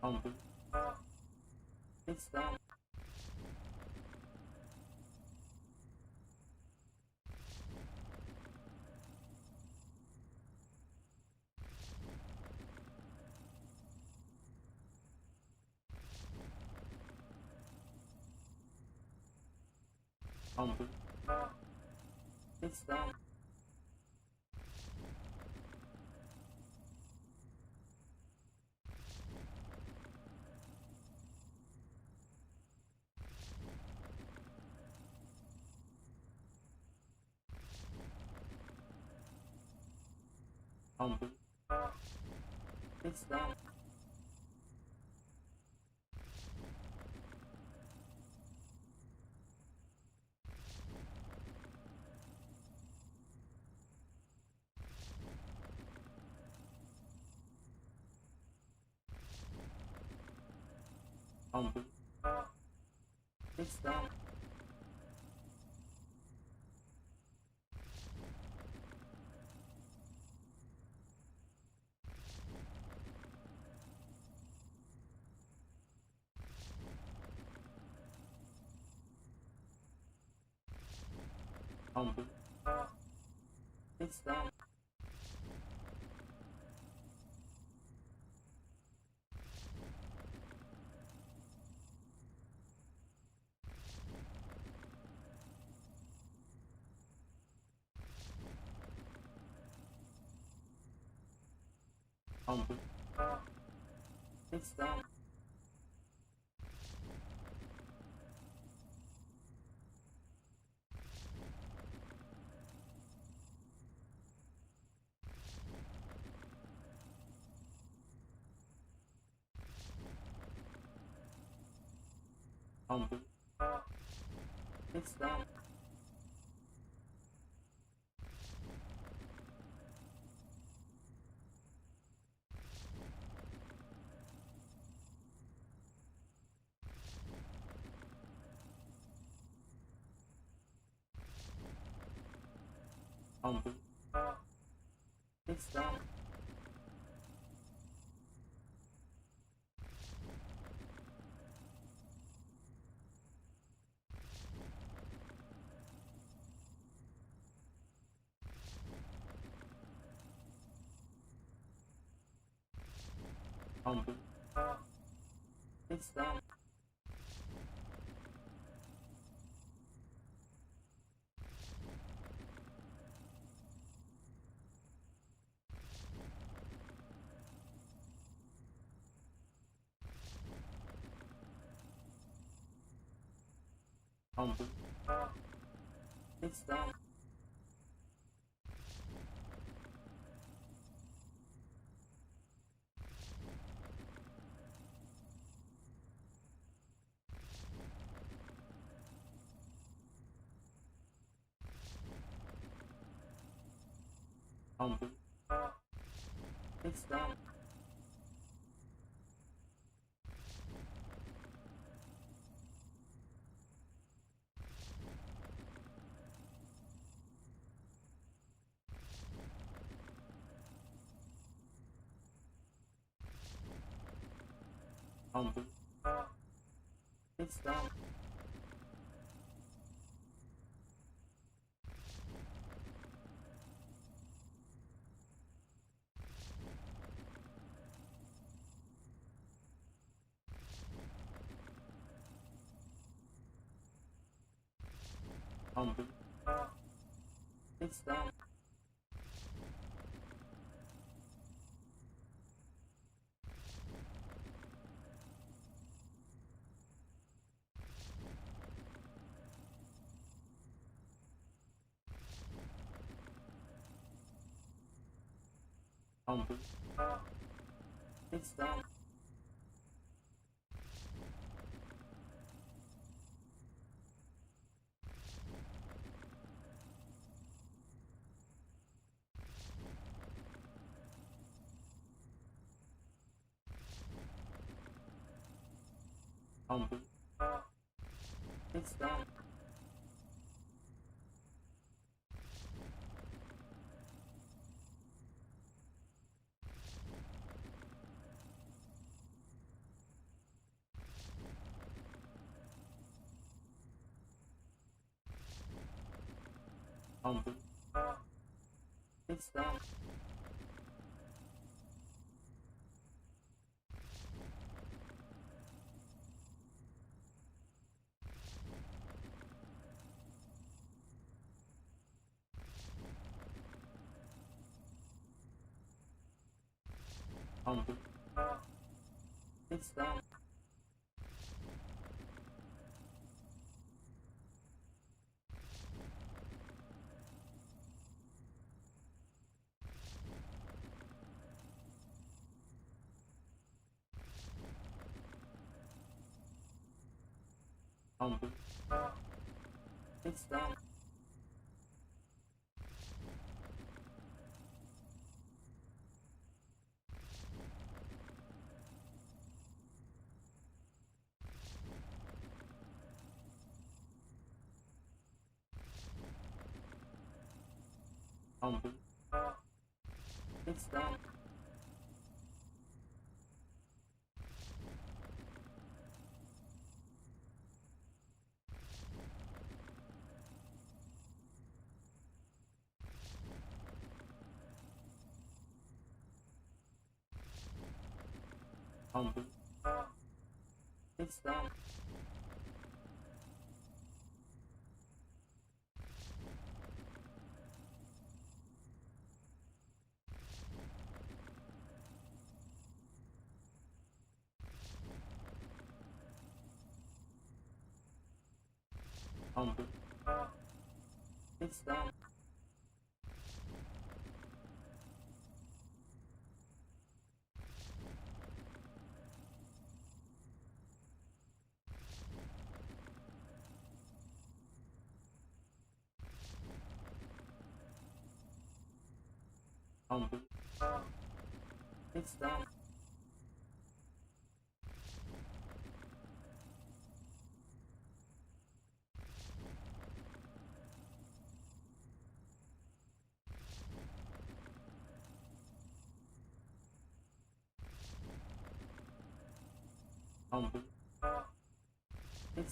It's done. It's done. It's done. It's done. It's done. It's done. It's done. It's done. It's done. It's done. It's done. It's done. It's done. It's done. It's done. It's done. It's done. It's done. It's done. It's done. It's done. It's done. It's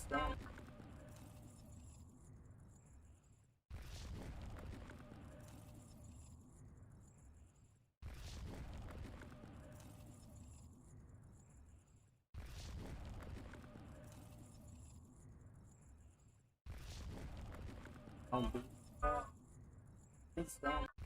done. It's done. It's done.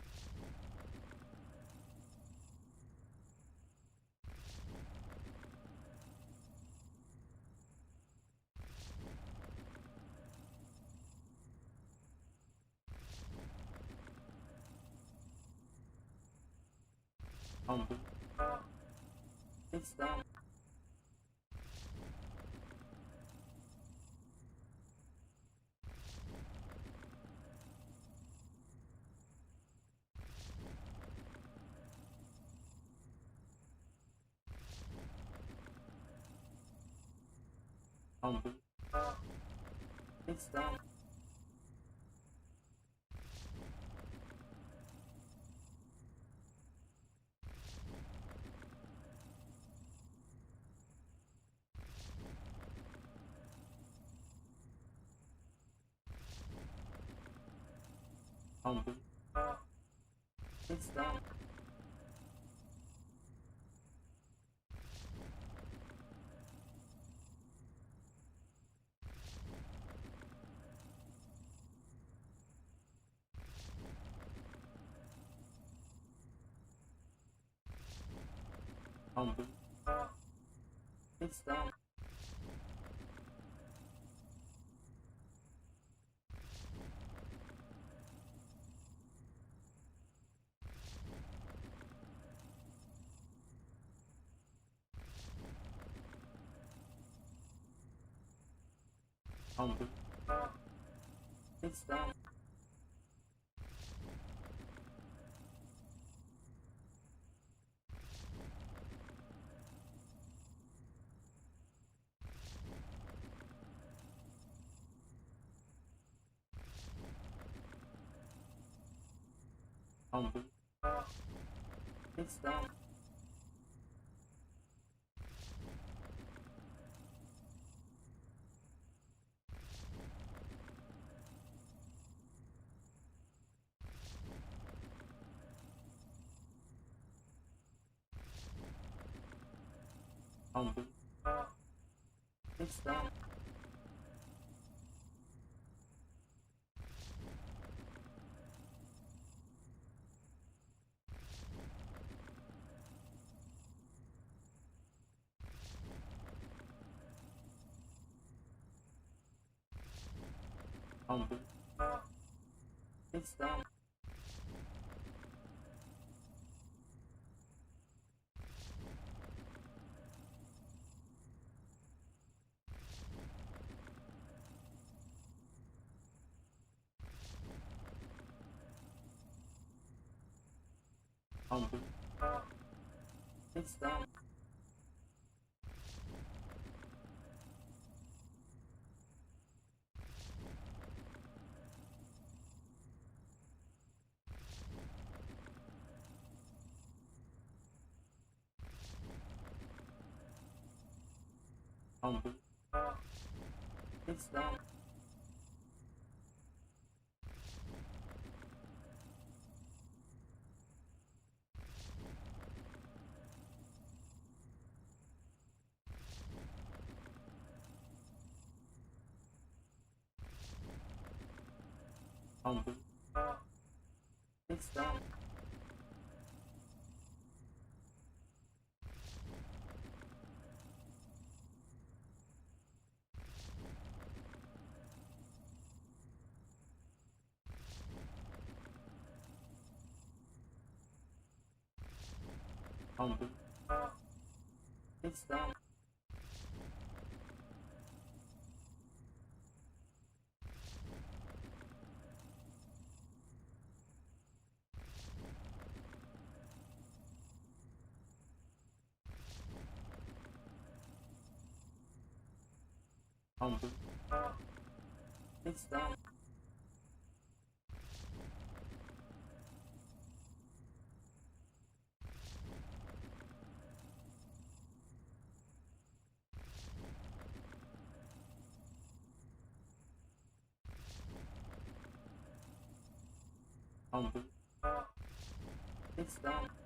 It's done. It's done. It's done. It's done. It's done. It's done. It's done. It's done. It's done. It's done. It's done. It's done. It's done.